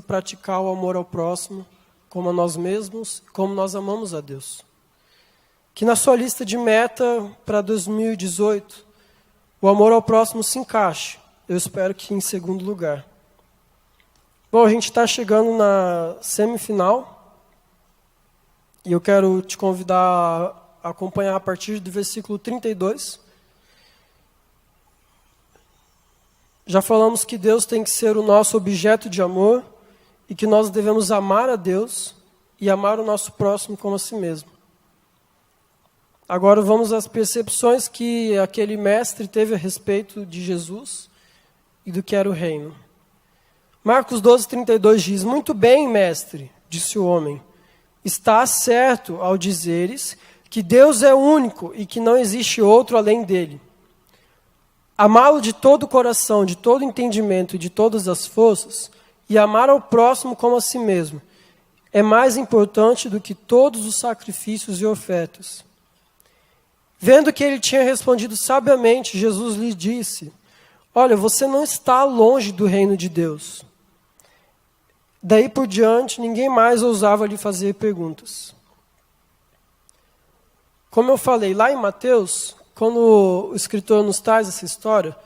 praticar o amor ao próximo, como a nós mesmos, como nós amamos a Deus. Que na sua lista de meta para 2018, o amor ao próximo se encaixe. Eu espero que em segundo lugar. Bom, a gente está chegando na semifinal, e eu quero te convidar a acompanhar a partir do versículo 32. Já falamos que Deus tem que ser o nosso objeto de amor e que nós devemos amar a Deus e amar o nosso próximo como a si mesmo. Agora vamos às percepções que aquele mestre teve a respeito de Jesus e do que era o reino. Marcos 12:32 diz, muito bem, mestre, disse o homem, estás certo ao dizeres que Deus é único e que não existe outro além dele. Amá-lo de todo o coração, de todo o entendimento e de todas as forças, e amar ao próximo como a si mesmo. é mais importante do que todos os sacrifícios e ofertas. Vendo que ele tinha respondido sabiamente, Jesus lhe disse: olha, você não está longe do reino de Deus. Daí por diante, ninguém mais ousava lhe fazer perguntas. Como eu falei, lá em Mateus, quando o escritor nos traz essa história,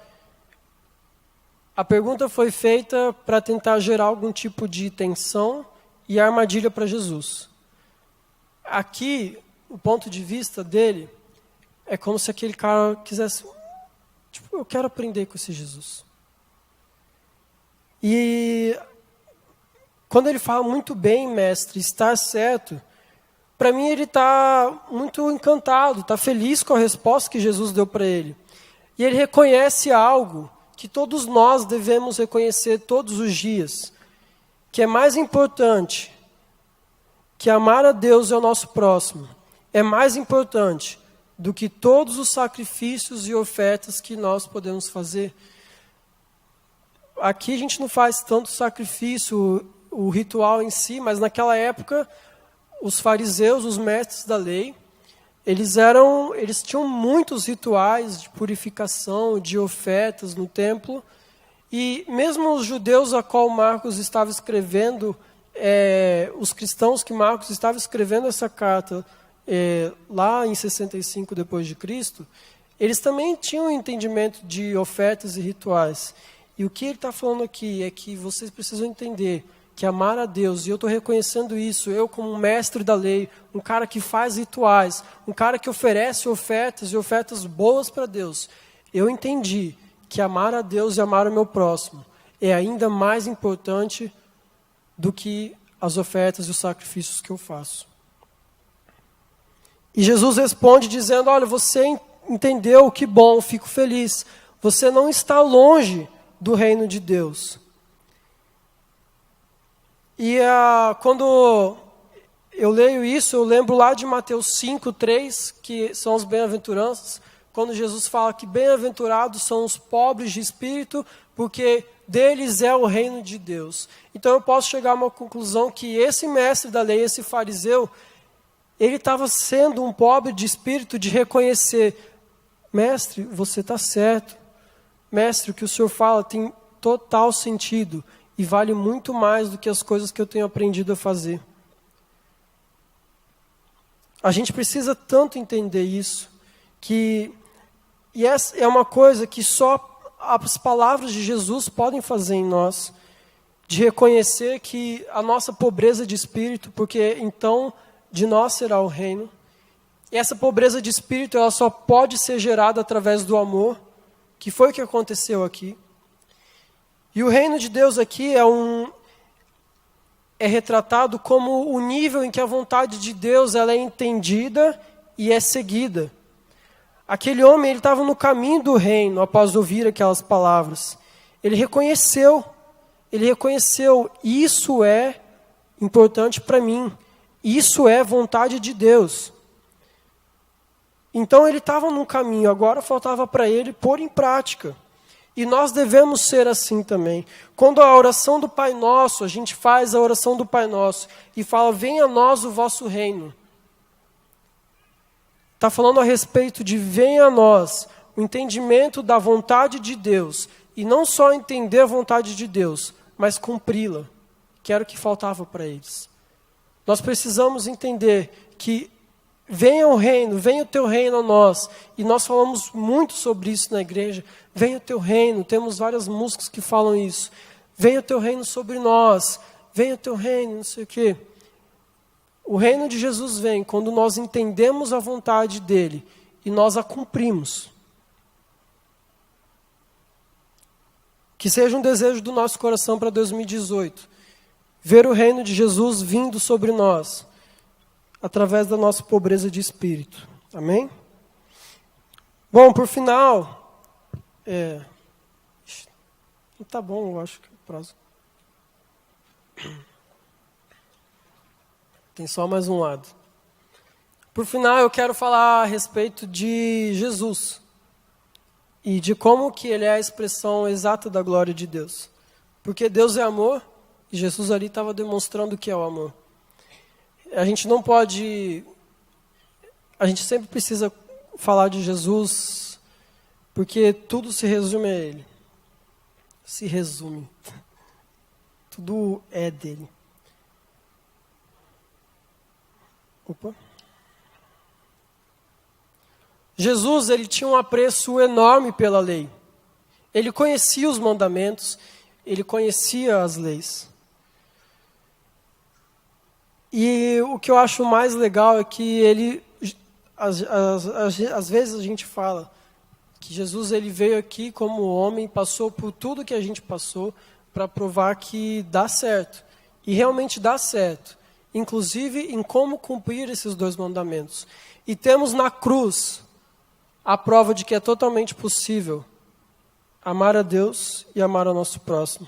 a pergunta foi feita para tentar gerar algum tipo de tensão e armadilha para Jesus. Aqui, o ponto de vista dele é como se aquele cara quisesse, eu quero aprender com esse Jesus. E quando ele fala muito bem, mestre, está certo, para mim ele está muito encantado, está feliz com a resposta que Jesus deu para ele. E ele reconhece algo que todos nós devemos reconhecer todos os dias, que é mais importante que amar a Deus e ao nosso próximo, é mais importante do que todos os sacrifícios e ofertas que nós podemos fazer. Aqui a gente não faz tanto sacrifício, o ritual em si, mas naquela época os fariseus, os mestres da lei, eles tinham muitos rituais de purificação, de ofertas no templo, e mesmo os judeus a qual Marcos estava escrevendo, os cristãos que Marcos estava escrevendo essa carta lá em 65 depois de Cristo, eles também tinham um entendimento de ofertas e rituais. E o que ele está falando aqui é que vocês precisam entender que amar a Deus, e eu estou reconhecendo isso, eu como um mestre da lei, um cara que faz rituais, um cara que oferece ofertas e ofertas boas para Deus, eu entendi que amar a Deus e amar o meu próximo é ainda mais importante do que as ofertas e os sacrifícios que eu faço. E Jesus responde dizendo: olha, você entendeu, que bom, fico feliz. Você não está longe do reino de Deus. E quando eu leio isso, eu lembro lá de Mateus 5:3, que são as bem-aventuranças, quando Jesus fala que bem-aventurados são os pobres de espírito, porque deles é o reino de Deus. Então eu posso chegar a uma conclusão que esse mestre da lei, esse fariseu, ele estava sendo um pobre de espírito de reconhecer: mestre, você está certo. Mestre, o que o senhor fala tem total sentido e vale muito mais do que as coisas que eu tenho aprendido a fazer. A gente precisa tanto entender isso, e essa é uma coisa que só as palavras de Jesus podem fazer em nós, de reconhecer que a nossa pobreza de espírito, porque então de nós será o reino. E essa pobreza de espírito, ela só pode ser gerada através do amor, que foi o que aconteceu aqui. E o reino de Deus aqui é retratado como o nível em que a vontade de Deus ela é entendida e é seguida. Aquele homem, ele estava no caminho do reino após ouvir aquelas palavras. Ele reconheceu, isso é importante para mim, isso é vontade de Deus. Então ele estava num caminho, agora faltava para ele pôr em prática. E nós devemos ser assim também. Quando a oração do Pai Nosso, a gente faz a oração do Pai Nosso e fala: venha a nós o vosso reino. Está falando a respeito de venha a nós o entendimento da vontade de Deus. E não só entender a vontade de Deus, mas cumpri-la, que era o que faltava para eles. Nós precisamos entender que venha o reino, venha o teu reino a nós. E nós falamos muito sobre isso na igreja. Venha o teu reino, temos várias músicas que falam isso. Venha o teu reino sobre nós, venha o teu reino, não sei o quê. O reino de Jesus vem quando nós entendemos a vontade dele e nós a cumprimos. Que seja um desejo do nosso coração para 2018. Ver o reino de Jesus vindo sobre nós, através da nossa pobreza de espírito. Amém? Bom, por final, tá bom, eu acho que o prazo. Tem só mais um lado. Por final, eu quero falar a respeito de Jesus e de como que ele é a expressão exata da glória de Deus. Porque Deus é amor e Jesus ali estava demonstrando o que é o amor. a gente não pode... A gente sempre precisa falar de Jesus, porque tudo se resume a Ele. Se resume. Tudo é dele. Opa. Jesus, ele tinha um apreço enorme pela lei. Ele conhecia os mandamentos, ele conhecia as leis. E o que eu acho mais legal é que ele, às vezes a gente fala que Jesus ele veio aqui como homem, passou por tudo que a gente passou para provar que dá certo. E realmente dá certo. Inclusive em como cumprir esses 2 mandamentos. E temos na cruz a prova de que é totalmente possível amar a Deus e amar ao nosso próximo.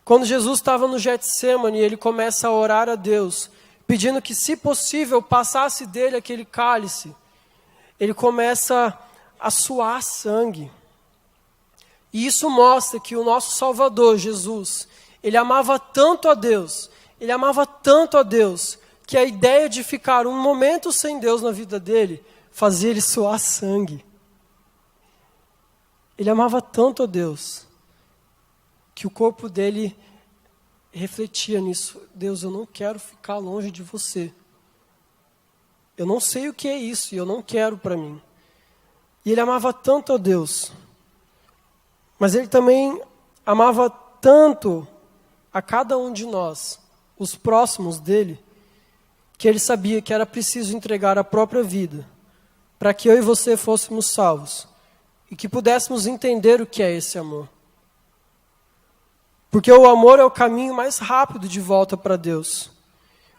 Quando Jesus estava no Getsemane, ele começa a orar a Deus, pedindo que, se possível, passasse dele aquele cálice. Ele começa a suar sangue. E isso mostra que o nosso Salvador, Jesus, ele amava tanto a Deus, que a ideia de ficar um momento sem Deus na vida dele, fazia ele suar sangue. Ele amava tanto a Deus, que o corpo dele refletia nisso. Deus, eu não quero ficar longe de você. Eu não sei o que é isso, e eu não quero para mim. E ele amava tanto a Deus, mas ele também amava tanto a cada um de nós, os próximos dele, que ele sabia que era preciso entregar a própria vida, para que eu e você fôssemos salvos, e que pudéssemos entender o que é esse amor. Porque o amor é o caminho mais rápido de volta para Deus.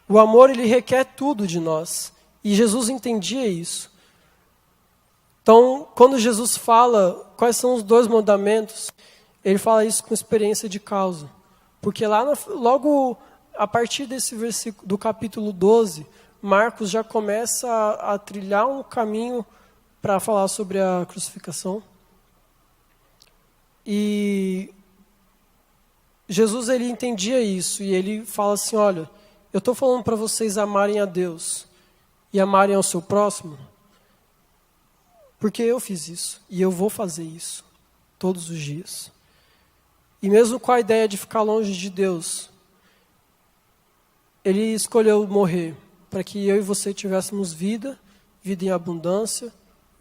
O amor, ele requer tudo de nós. E Jesus entendia isso. Então, quando Jesus fala quais são os 2 mandamentos, ele fala isso com experiência de causa. Porque logo a partir desse versículo, do capítulo 12, Marcos já começa a trilhar um caminho para falar sobre a crucificação. E Jesus, ele entendia isso, e ele fala assim, olha, eu estou falando para vocês amarem a Deus e amarem ao seu próximo, porque eu fiz isso, e eu vou fazer isso todos os dias. E mesmo com a ideia de ficar longe de Deus, ele escolheu morrer, para que eu e você tivéssemos vida em abundância,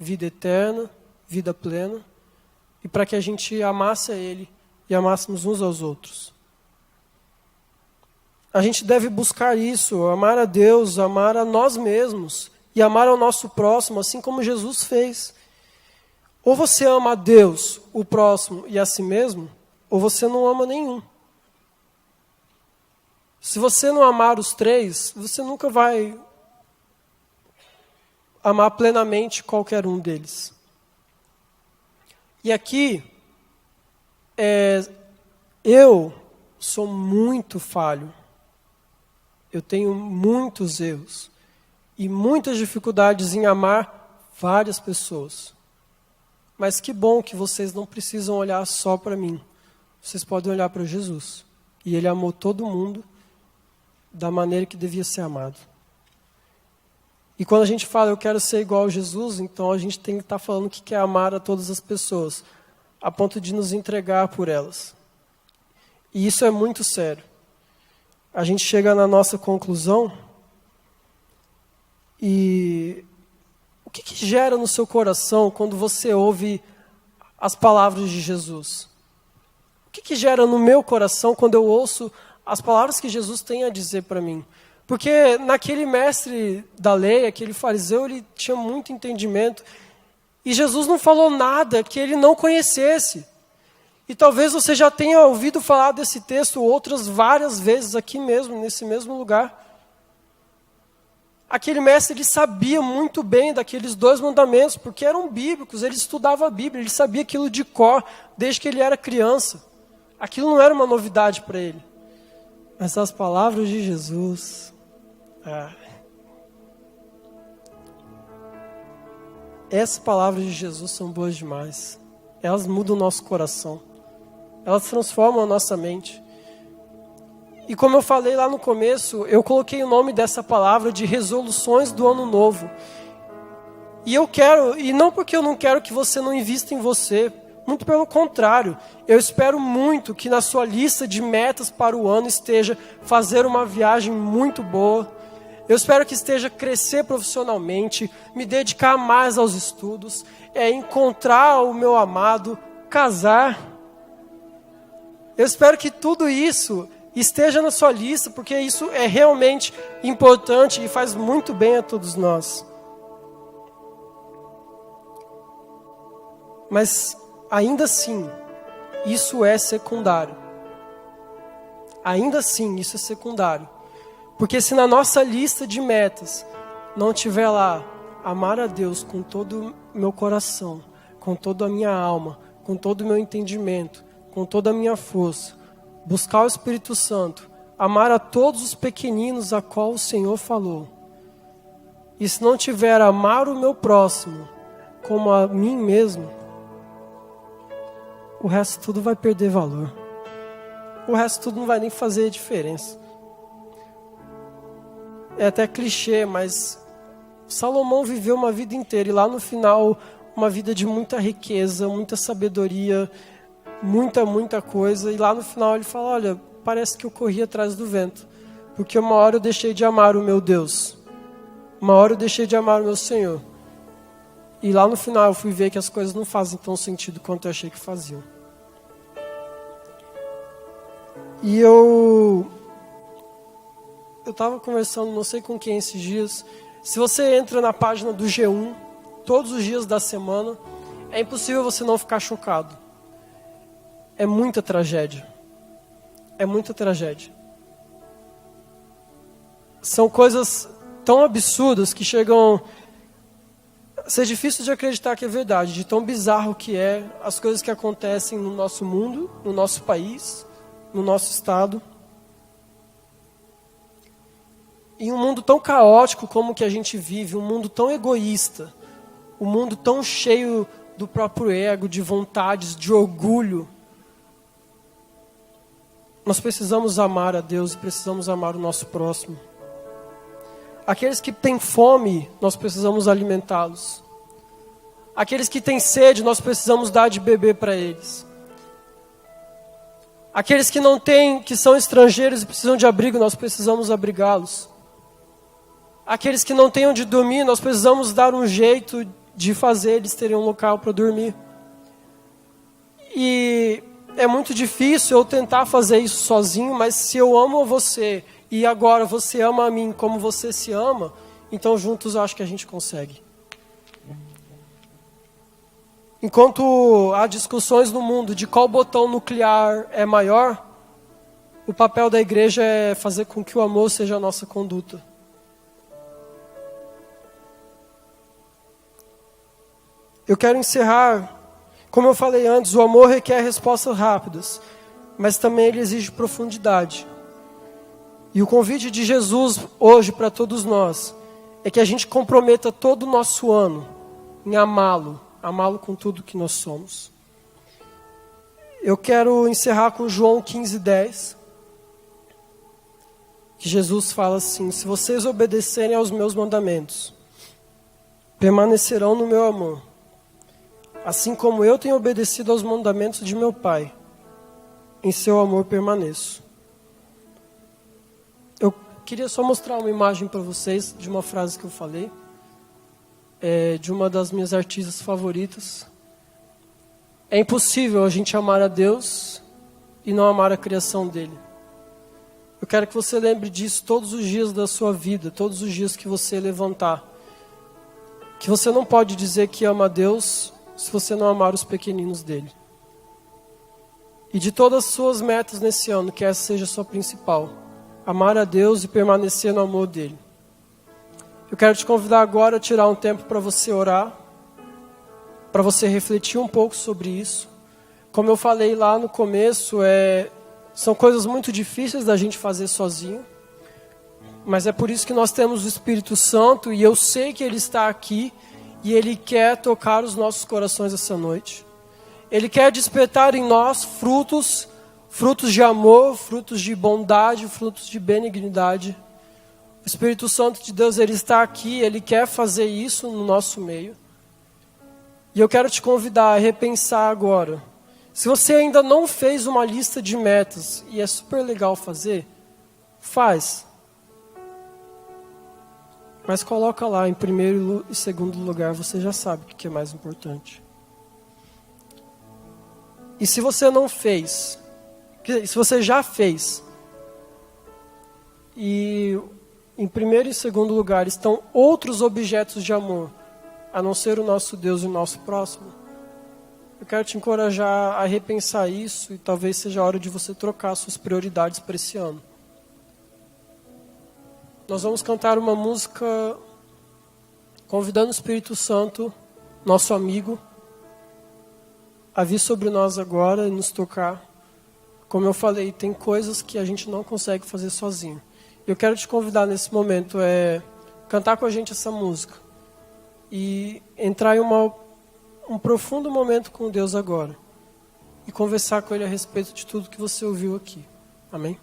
vida eterna, vida plena, e para que a gente amasse a Ele e amássemos uns aos outros. A gente deve buscar isso, amar a Deus, amar a nós mesmos e amar ao nosso próximo, assim como Jesus fez. Ou você ama a Deus, o próximo e a si mesmo, ou você não ama nenhum. Se você não amar os 3, você nunca vai amar plenamente qualquer um deles. E aqui, eu sou muito falho. Eu tenho muitos erros e muitas dificuldades em amar várias pessoas. Mas que bom que vocês não precisam olhar só para mim. Vocês podem olhar para Jesus. E Ele amou todo mundo da maneira que devia ser amado. E quando a gente fala, eu quero ser igual a Jesus, então a gente tem que estar falando que quer amar a todas as pessoas, a ponto de nos entregar por elas. E isso é muito sério. A gente chega na nossa conclusão e o que gera no seu coração quando você ouve as palavras de Jesus? O que gera no meu coração quando eu ouço as palavras que Jesus tem a dizer para mim? Porque naquele mestre da lei, aquele fariseu, ele tinha muito entendimento. E Jesus não falou nada que ele não conhecesse. E talvez você já tenha ouvido falar desse texto outras várias vezes aqui mesmo, nesse mesmo lugar. Aquele mestre, ele sabia muito bem daqueles 2 mandamentos, porque eram bíblicos, ele estudava a Bíblia, ele sabia aquilo de cor desde que ele era criança. Aquilo não era uma novidade para ele. Mas as palavras de Jesus... Essas palavras de Jesus são boas demais. Elas mudam o nosso coração. Elas transformam a nossa mente. E como eu falei lá no começo, eu coloquei o nome dessa palavra de resoluções do ano novo. E eu quero, e não porque eu não quero que você não invista em você, muito pelo contrário, eu espero muito que na sua lista de metas para o ano esteja fazer uma viagem muito boa. Eu espero que esteja crescer profissionalmente, me dedicar mais aos estudos, encontrar o meu amado, casar. Eu espero que tudo isso esteja na sua lista, porque isso é realmente importante e faz muito bem a todos nós. Mas, ainda assim, isso é secundário. Ainda assim, isso é secundário. Porque se na nossa lista de metas não tiver lá, amar a Deus com todo o meu coração, com toda a minha alma, com todo o meu entendimento, com toda a minha força, buscar o Espírito Santo, amar a todos os pequeninos a qual o Senhor falou. E se não tiver amar o meu próximo como a mim mesmo, o resto tudo vai perder valor. O resto tudo não vai nem fazer diferença. É até clichê, mas Salomão viveu uma vida inteira e lá no final, uma vida de muita riqueza, muita sabedoria, muita coisa. E lá no final ele fala, olha, parece que eu corri atrás do vento. Porque uma hora eu deixei de amar o meu Deus. Uma hora eu deixei de amar o meu Senhor. E lá no final eu fui ver que as coisas não fazem tão sentido quanto eu achei que faziam. E eu estava conversando, não sei com quem esses dias. Se você entra na página do G1, todos os dias da semana, é impossível você não ficar chocado. É muita tragédia. É muita tragédia. São coisas tão absurdas que chegam a ser difícil de acreditar que é verdade, de tão bizarro que é as coisas que acontecem no nosso mundo, no nosso país, no nosso estado. Em um mundo tão caótico como o que a gente vive, um mundo tão egoísta, um mundo tão cheio do próprio ego, de vontades, de orgulho, nós precisamos amar a Deus e precisamos amar o nosso próximo. Aqueles que têm fome, nós precisamos alimentá-los. Aqueles que têm sede, nós precisamos dar de beber para eles. Aqueles que não têm, que são estrangeiros e precisam de abrigo, nós precisamos abrigá-los. Aqueles que não têm onde dormir, nós precisamos dar um jeito de fazer eles terem um local para dormir. E é muito difícil eu tentar fazer isso sozinho, mas se eu amo você e agora você ama a mim como você se ama, então juntos eu acho que a gente consegue. Enquanto há discussões no mundo de qual botão nuclear é maior, o papel da igreja é fazer com que o amor seja a nossa conduta. Eu quero encerrar, como eu falei antes, o amor requer respostas rápidas, mas também ele exige profundidade. E o convite de Jesus hoje para todos nós é que a gente comprometa todo o nosso ano em amá-lo, amá-lo com tudo que nós somos. Eu quero encerrar com João 15:10, que Jesus fala assim: se vocês obedecerem aos meus mandamentos, permanecerão no meu amor, assim como eu tenho obedecido aos mandamentos de meu Pai, em seu amor permaneço. Eu queria só mostrar uma imagem para vocês de uma frase que eu falei, de uma das minhas artistas favoritas. É impossível a gente amar a Deus e não amar a criação dele. Eu quero que você lembre disso todos os dias da sua vida, todos os dias que você levantar. Que você não pode dizer que ama a Deus se você não amar os pequeninos dele. E de todas as suas metas nesse ano, que essa seja a sua principal: amar a Deus e permanecer no amor dele. Eu quero te convidar agora a tirar um tempo para você orar, para você refletir um pouco sobre isso. Como eu falei lá no começo, são coisas muito difíceis da gente fazer sozinho, mas é por isso que nós temos o Espírito Santo, e eu sei que Ele está aqui, e Ele quer tocar os nossos corações essa noite. Ele quer despertar em nós frutos frutos de amor, frutos de bondade, frutos de benignidade. O Espírito Santo de Deus, Ele está aqui, Ele quer fazer isso no nosso meio. E eu quero te convidar a repensar agora. Se você ainda não fez uma lista de metas, e é super legal fazer, faz. Mas coloca lá em primeiro e segundo lugar, você já sabe o que é mais importante. E se você não fez, se você já fez, e em primeiro e segundo lugar estão outros objetos de amor, a não ser o nosso Deus e o nosso próximo, eu quero te encorajar a repensar isso e talvez seja a hora de você trocar suas prioridades para esse ano. Nós vamos cantar uma música convidando o Espírito Santo, nosso amigo, a vir sobre nós agora e nos tocar. Como eu falei, tem coisas que a gente não consegue fazer sozinho. Eu quero te convidar nesse momento cantar com a gente essa música e entrar em um profundo momento com Deus agora e conversar com Ele a respeito de tudo que você ouviu aqui. Amém?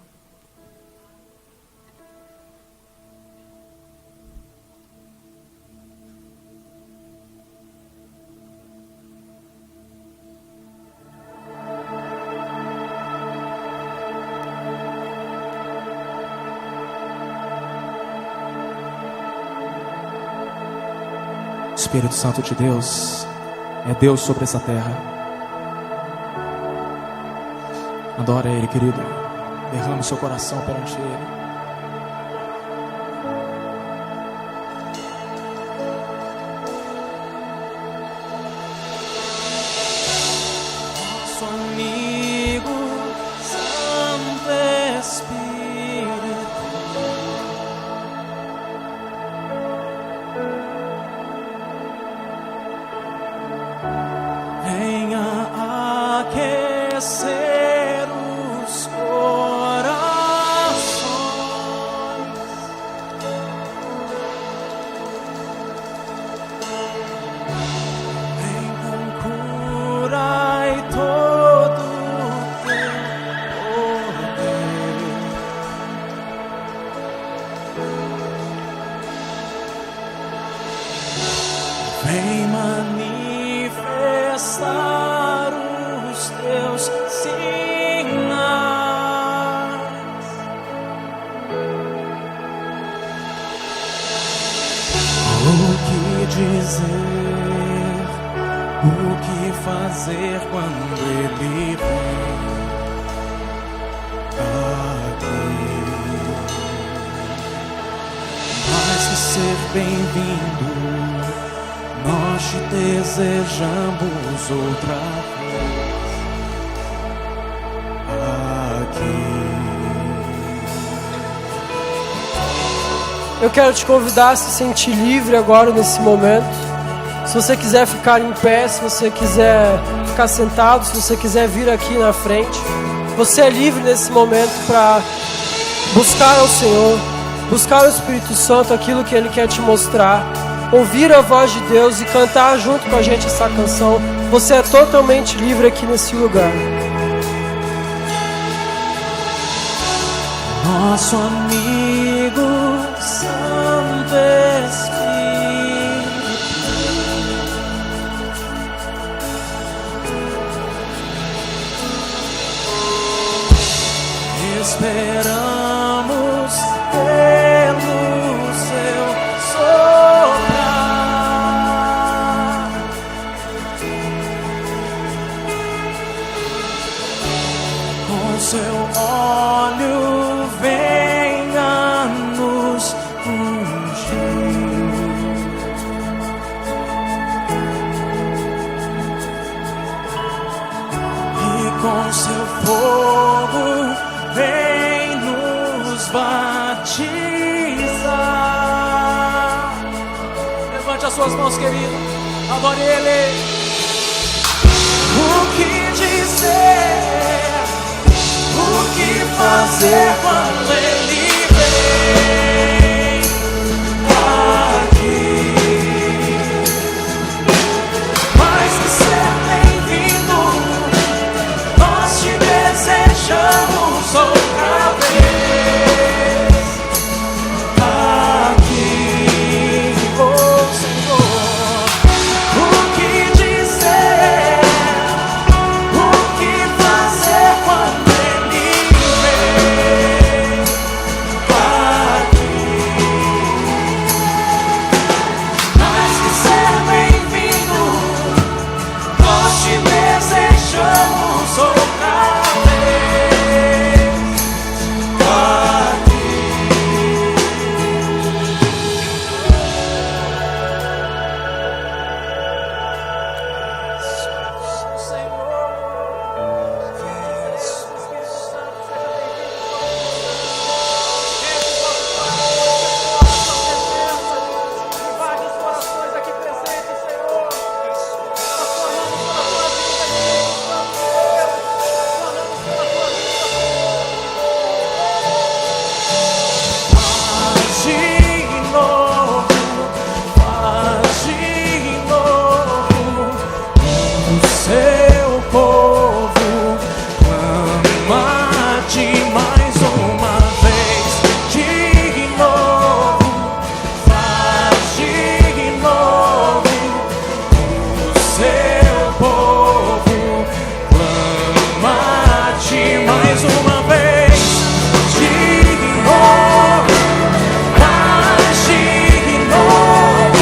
Espírito Santo de Deus é Deus sobre essa terra. Adora Ele, querido. Derrame seu coração perante Ele. Nosso amigo Santo Espírito, venha aquecer os corações. Vem com cura e todo o teu poder. Vem manifestar os teus sinais. O que dizer, o que fazer quando Ele vem aqui? Mais que ser bem-vindo, nós te desejamos outra vez aqui. Eu quero te convidar a se sentir livre agora nesse momento. Se você quiser ficar em pé, se você quiser ficar sentado, se você quiser vir aqui na frente, você é livre nesse momento para buscar ao Senhor, buscar ao Espírito Santo aquilo que Ele quer te mostrar, ouvir a voz de Deus e cantar junto com a gente essa canção. Você é totalmente livre aqui nesse lugar. Nosso amigo Santo Espírito, esperamos pelo seu soprar. Com seu óleo venha nos ungir. E com seu fogo vem nos batizar. Levante as suas mãos, querido. Adore Ele. O que dizer, o que fazer quando Ele vem aqui? Mais que ser bem-vindo, nós te desejamos outra vez. Aqui, oh Senhor, o que dizer, o que fazer quando Ele vem aqui? Mais que ser bem-vindo, nós te desejamos outra vez aqui. Seu povo clama-te mais uma vez, de novo, faz de novo. O seu povo clama-te mais uma vez, de novo, faz de novo.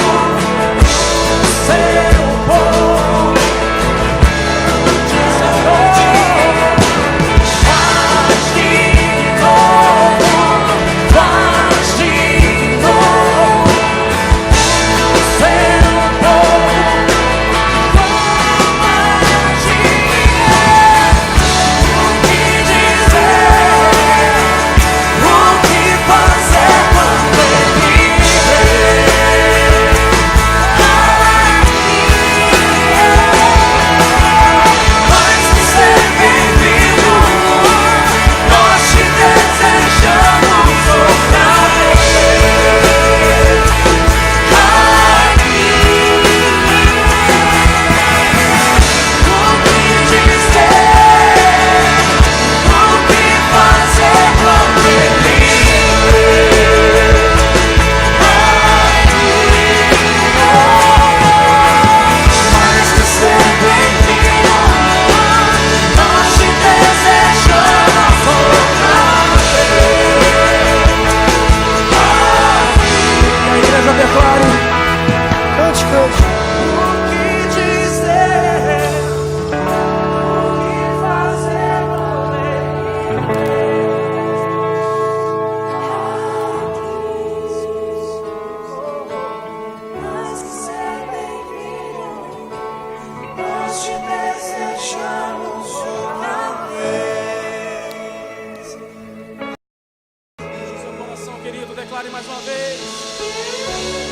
O seu povo querido, declare mais uma vez.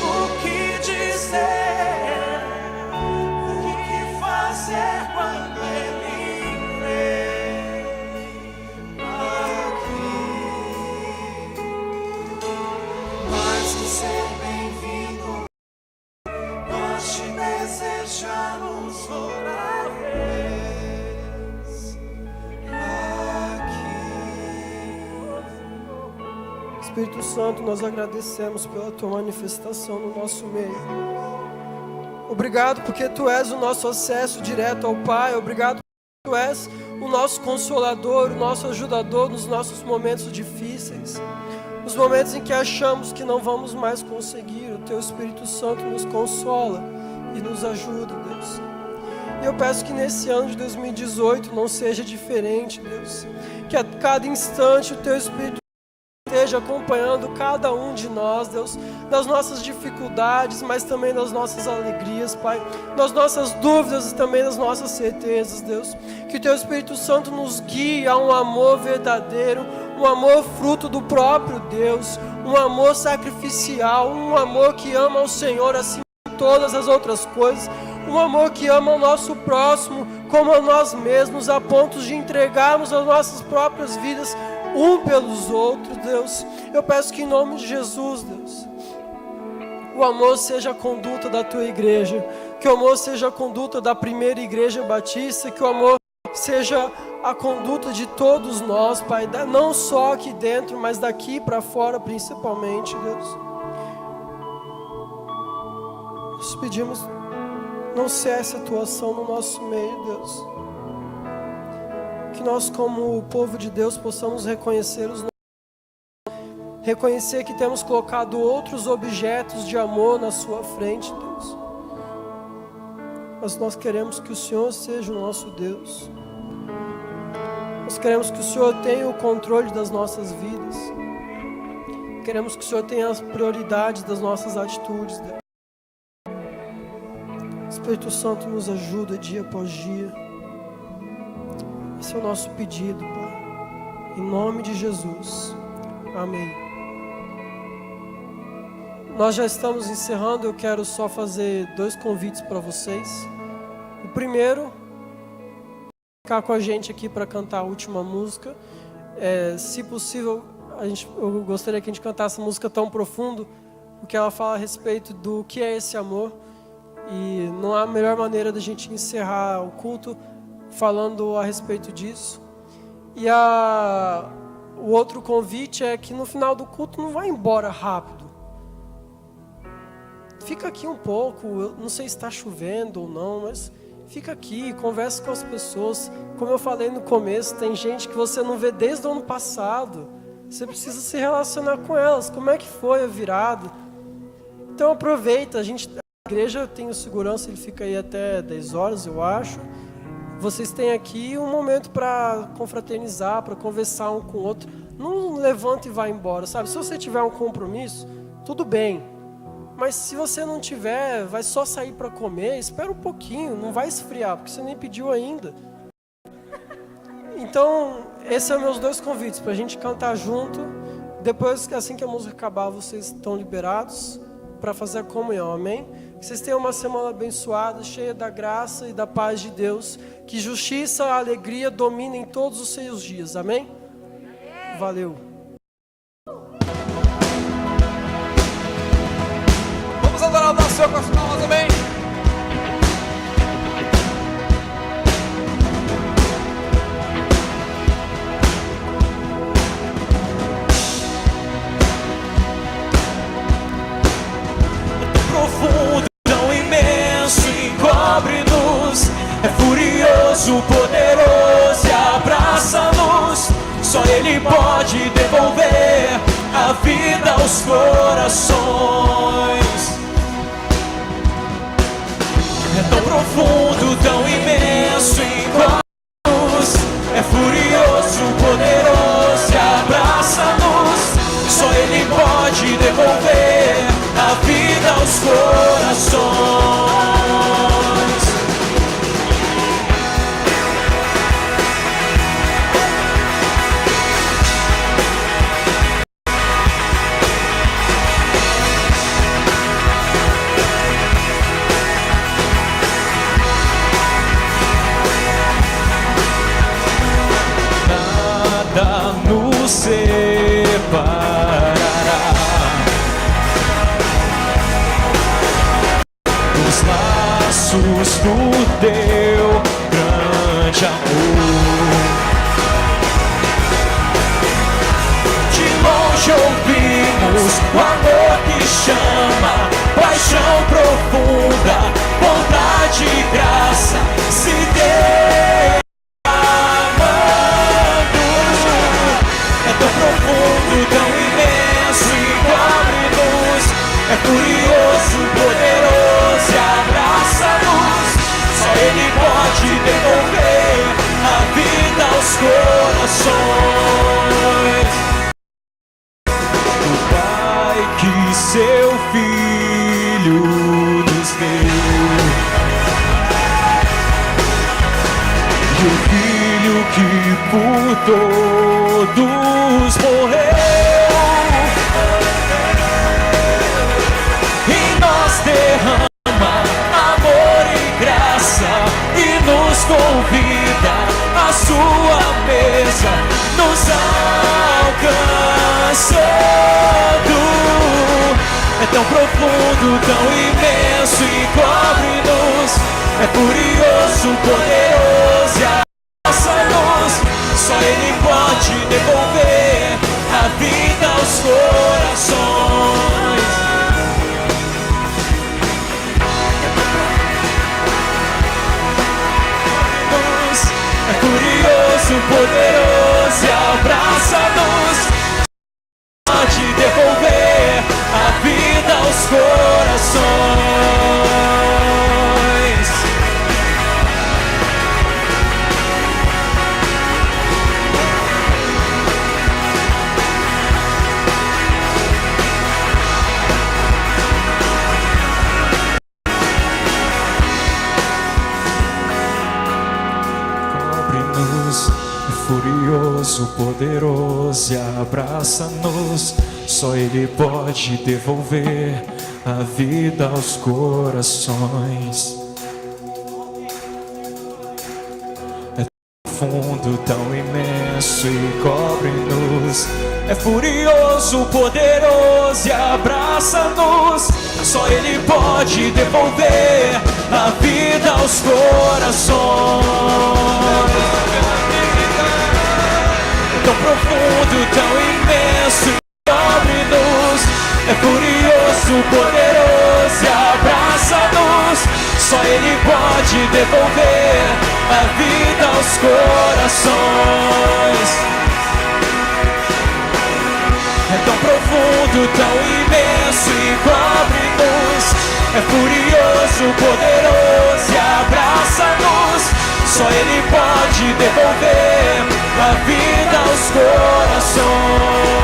O que dizer, o que fazer quando Ele vem aqui? Mais que ser bem-vindo, nós te desejamos outra vez aqui. Espírito Santo, nós agradecemos pela Tua manifestação no nosso meio. Obrigado porque Tu és o nosso acesso direto ao Pai. Obrigado porque Tu és o nosso consolador, o nosso ajudador nos nossos momentos difíceis. Nos momentos em que achamos que não vamos mais conseguir, o Teu Espírito Santo nos consola e nos ajuda, Deus. E eu peço que nesse ano de 2018 não seja diferente, Deus. Que a cada instante o Teu Espírito esteja acompanhando cada um de nós, Deus, das nossas dificuldades, mas também das nossas alegrias, Pai, das nossas dúvidas e também das nossas certezas, Deus. Que o Teu Espírito Santo nos guie a um amor verdadeiro, um amor fruto do próprio Deus, um amor sacrificial, um amor que ama o Senhor acima de todas as outras coisas, um amor que ama o nosso próximo como a nós mesmos, a ponto de entregarmos as nossas próprias vidas um pelos outros, Deus. Eu peço que em nome de Jesus, Deus, o amor seja a conduta da Tua igreja, que o amor seja a conduta da primeira igreja batista, que o amor seja a conduta de todos nós, Pai, não só aqui dentro, mas daqui para fora principalmente, Deus. Nós pedimos, não cesse a tua ação no nosso meio, Deus. Que nós, como o povo de Deus, possamos reconhecer que temos colocado outros objetos de amor na sua frente, Deus. Mas nós queremos que o Senhor seja o nosso Deus. Nós queremos que o Senhor tenha o controle das nossas vidas. Queremos que o Senhor tenha as prioridades das nossas atitudes, Deus. Espírito Santo, nos ajuda dia após dia. Esse é o nosso pedido, Pai. Em nome de Jesus. Amém. Nós já estamos encerrando. Eu quero só fazer 2 convites para vocês. O primeiro, ficar com a gente aqui para cantar a última música. Se possível, eu gostaria que a gente cantasse a música Tão Profundo, porque ela fala a respeito do que é esse amor. E não há melhor maneira da gente encerrar o culto falando a respeito disso. E o outro convite é que no final do culto não vai embora rápido. Fica aqui um pouco, eu não sei se está chovendo ou não, mas fica aqui, conversa com as pessoas. Como eu falei no começo, tem gente que você não vê desde o ano passado. Você precisa se relacionar com elas. Como é que foi a virada? Então aproveita, a igreja tem o segurança, ele fica aí até 10 horas, eu acho. Vocês têm aqui um momento para confraternizar, para conversar um com o outro. Não levanta e vai embora, sabe? Se você tiver um compromisso, tudo bem. Mas se você não tiver, vai só sair para comer, espera um pouquinho, não vai esfriar, porque você nem pediu ainda. Então, esses são meus 2 convites, para a gente cantar junto. Depois, assim que a música acabar, vocês estão liberados para fazer a comunhão, amém? Que vocês tenham uma semana abençoada, cheia da graça e da paz de Deus. Que justiça e alegria dominem todos os seus dias, amém? Valeu. Vamos adorar o Senhor com as palmas, amém? Profundo, tão imenso, encobre-nos. É furioso, poderoso e abraça-nos. Só Ele pode devolver a vida aos corações. É tão profundo, tão imenso, encobre-nos. É furioso, poderoso e abraça-nos. Só Ele pode devolver a vida aos corações. Nada nos separará dos laços do teu grande amor. De longe ouvimos o amor que chama, paixão profunda, bondade e graça se derramando. É tão profundo, tão imenso, encobre-nos. É curioso, poderoso e abraça-nos. Só Ele pode devolver a vida aos corações. O Pai que seu Filho nos deu, e o Filho que por todos morreu. Em nós derrama amor e graça e nos convida à sua mesa, nos alcançando. É tão profundo, tão imenso, encobre-nos. É furioso, poderoso e abraça-nos. Só Ele pode devolver a vida aos corações. É curioso, poderoso e abraça-nos. Pode devolver a vida aos corações. Cobre-nos, furioso, poderoso e abraça-nos. Só Ele pode devolver a vida aos corações. É tão fundo, tão imenso e cobre-nos. É furioso, poderoso e abraça-nos. Só Ele pode devolver a vida aos corações. É tão profundo, tão imenso. É furioso, poderoso e abraça-nos. Só Ele pode devolver a vida aos corações. É tão profundo, tão imenso e cobre-nos. É furioso, poderoso e abraça-nos. Só Ele pode devolver a vida aos corações.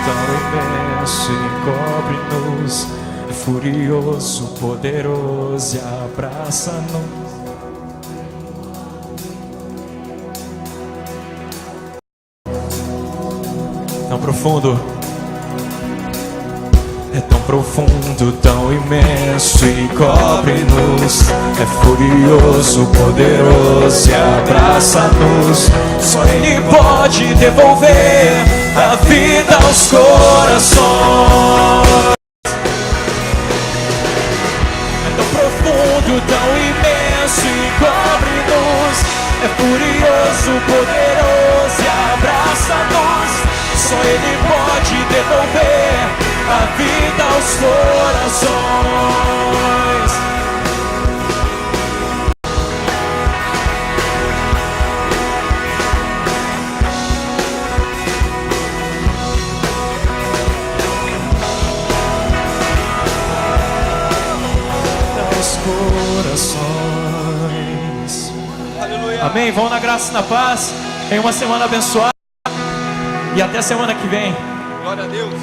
Tão imenso e cobre-nos. É furioso, poderoso e abraça-nos. Tão profundo, é tão profundo, tão imenso e cobre-nos. É furioso, poderoso e abraça-nos. Só Ele pode devolver a vida aos corações. É tão profundo, tão imenso e cobre-nos. É furioso, poderoso e abraça-nos. Só Ele pode devolver a vida aos corações. Corações. Aleluia. Amém? Vão na graça e na paz. Tenha uma semana abençoada. E até semana que vem. Glória a Deus.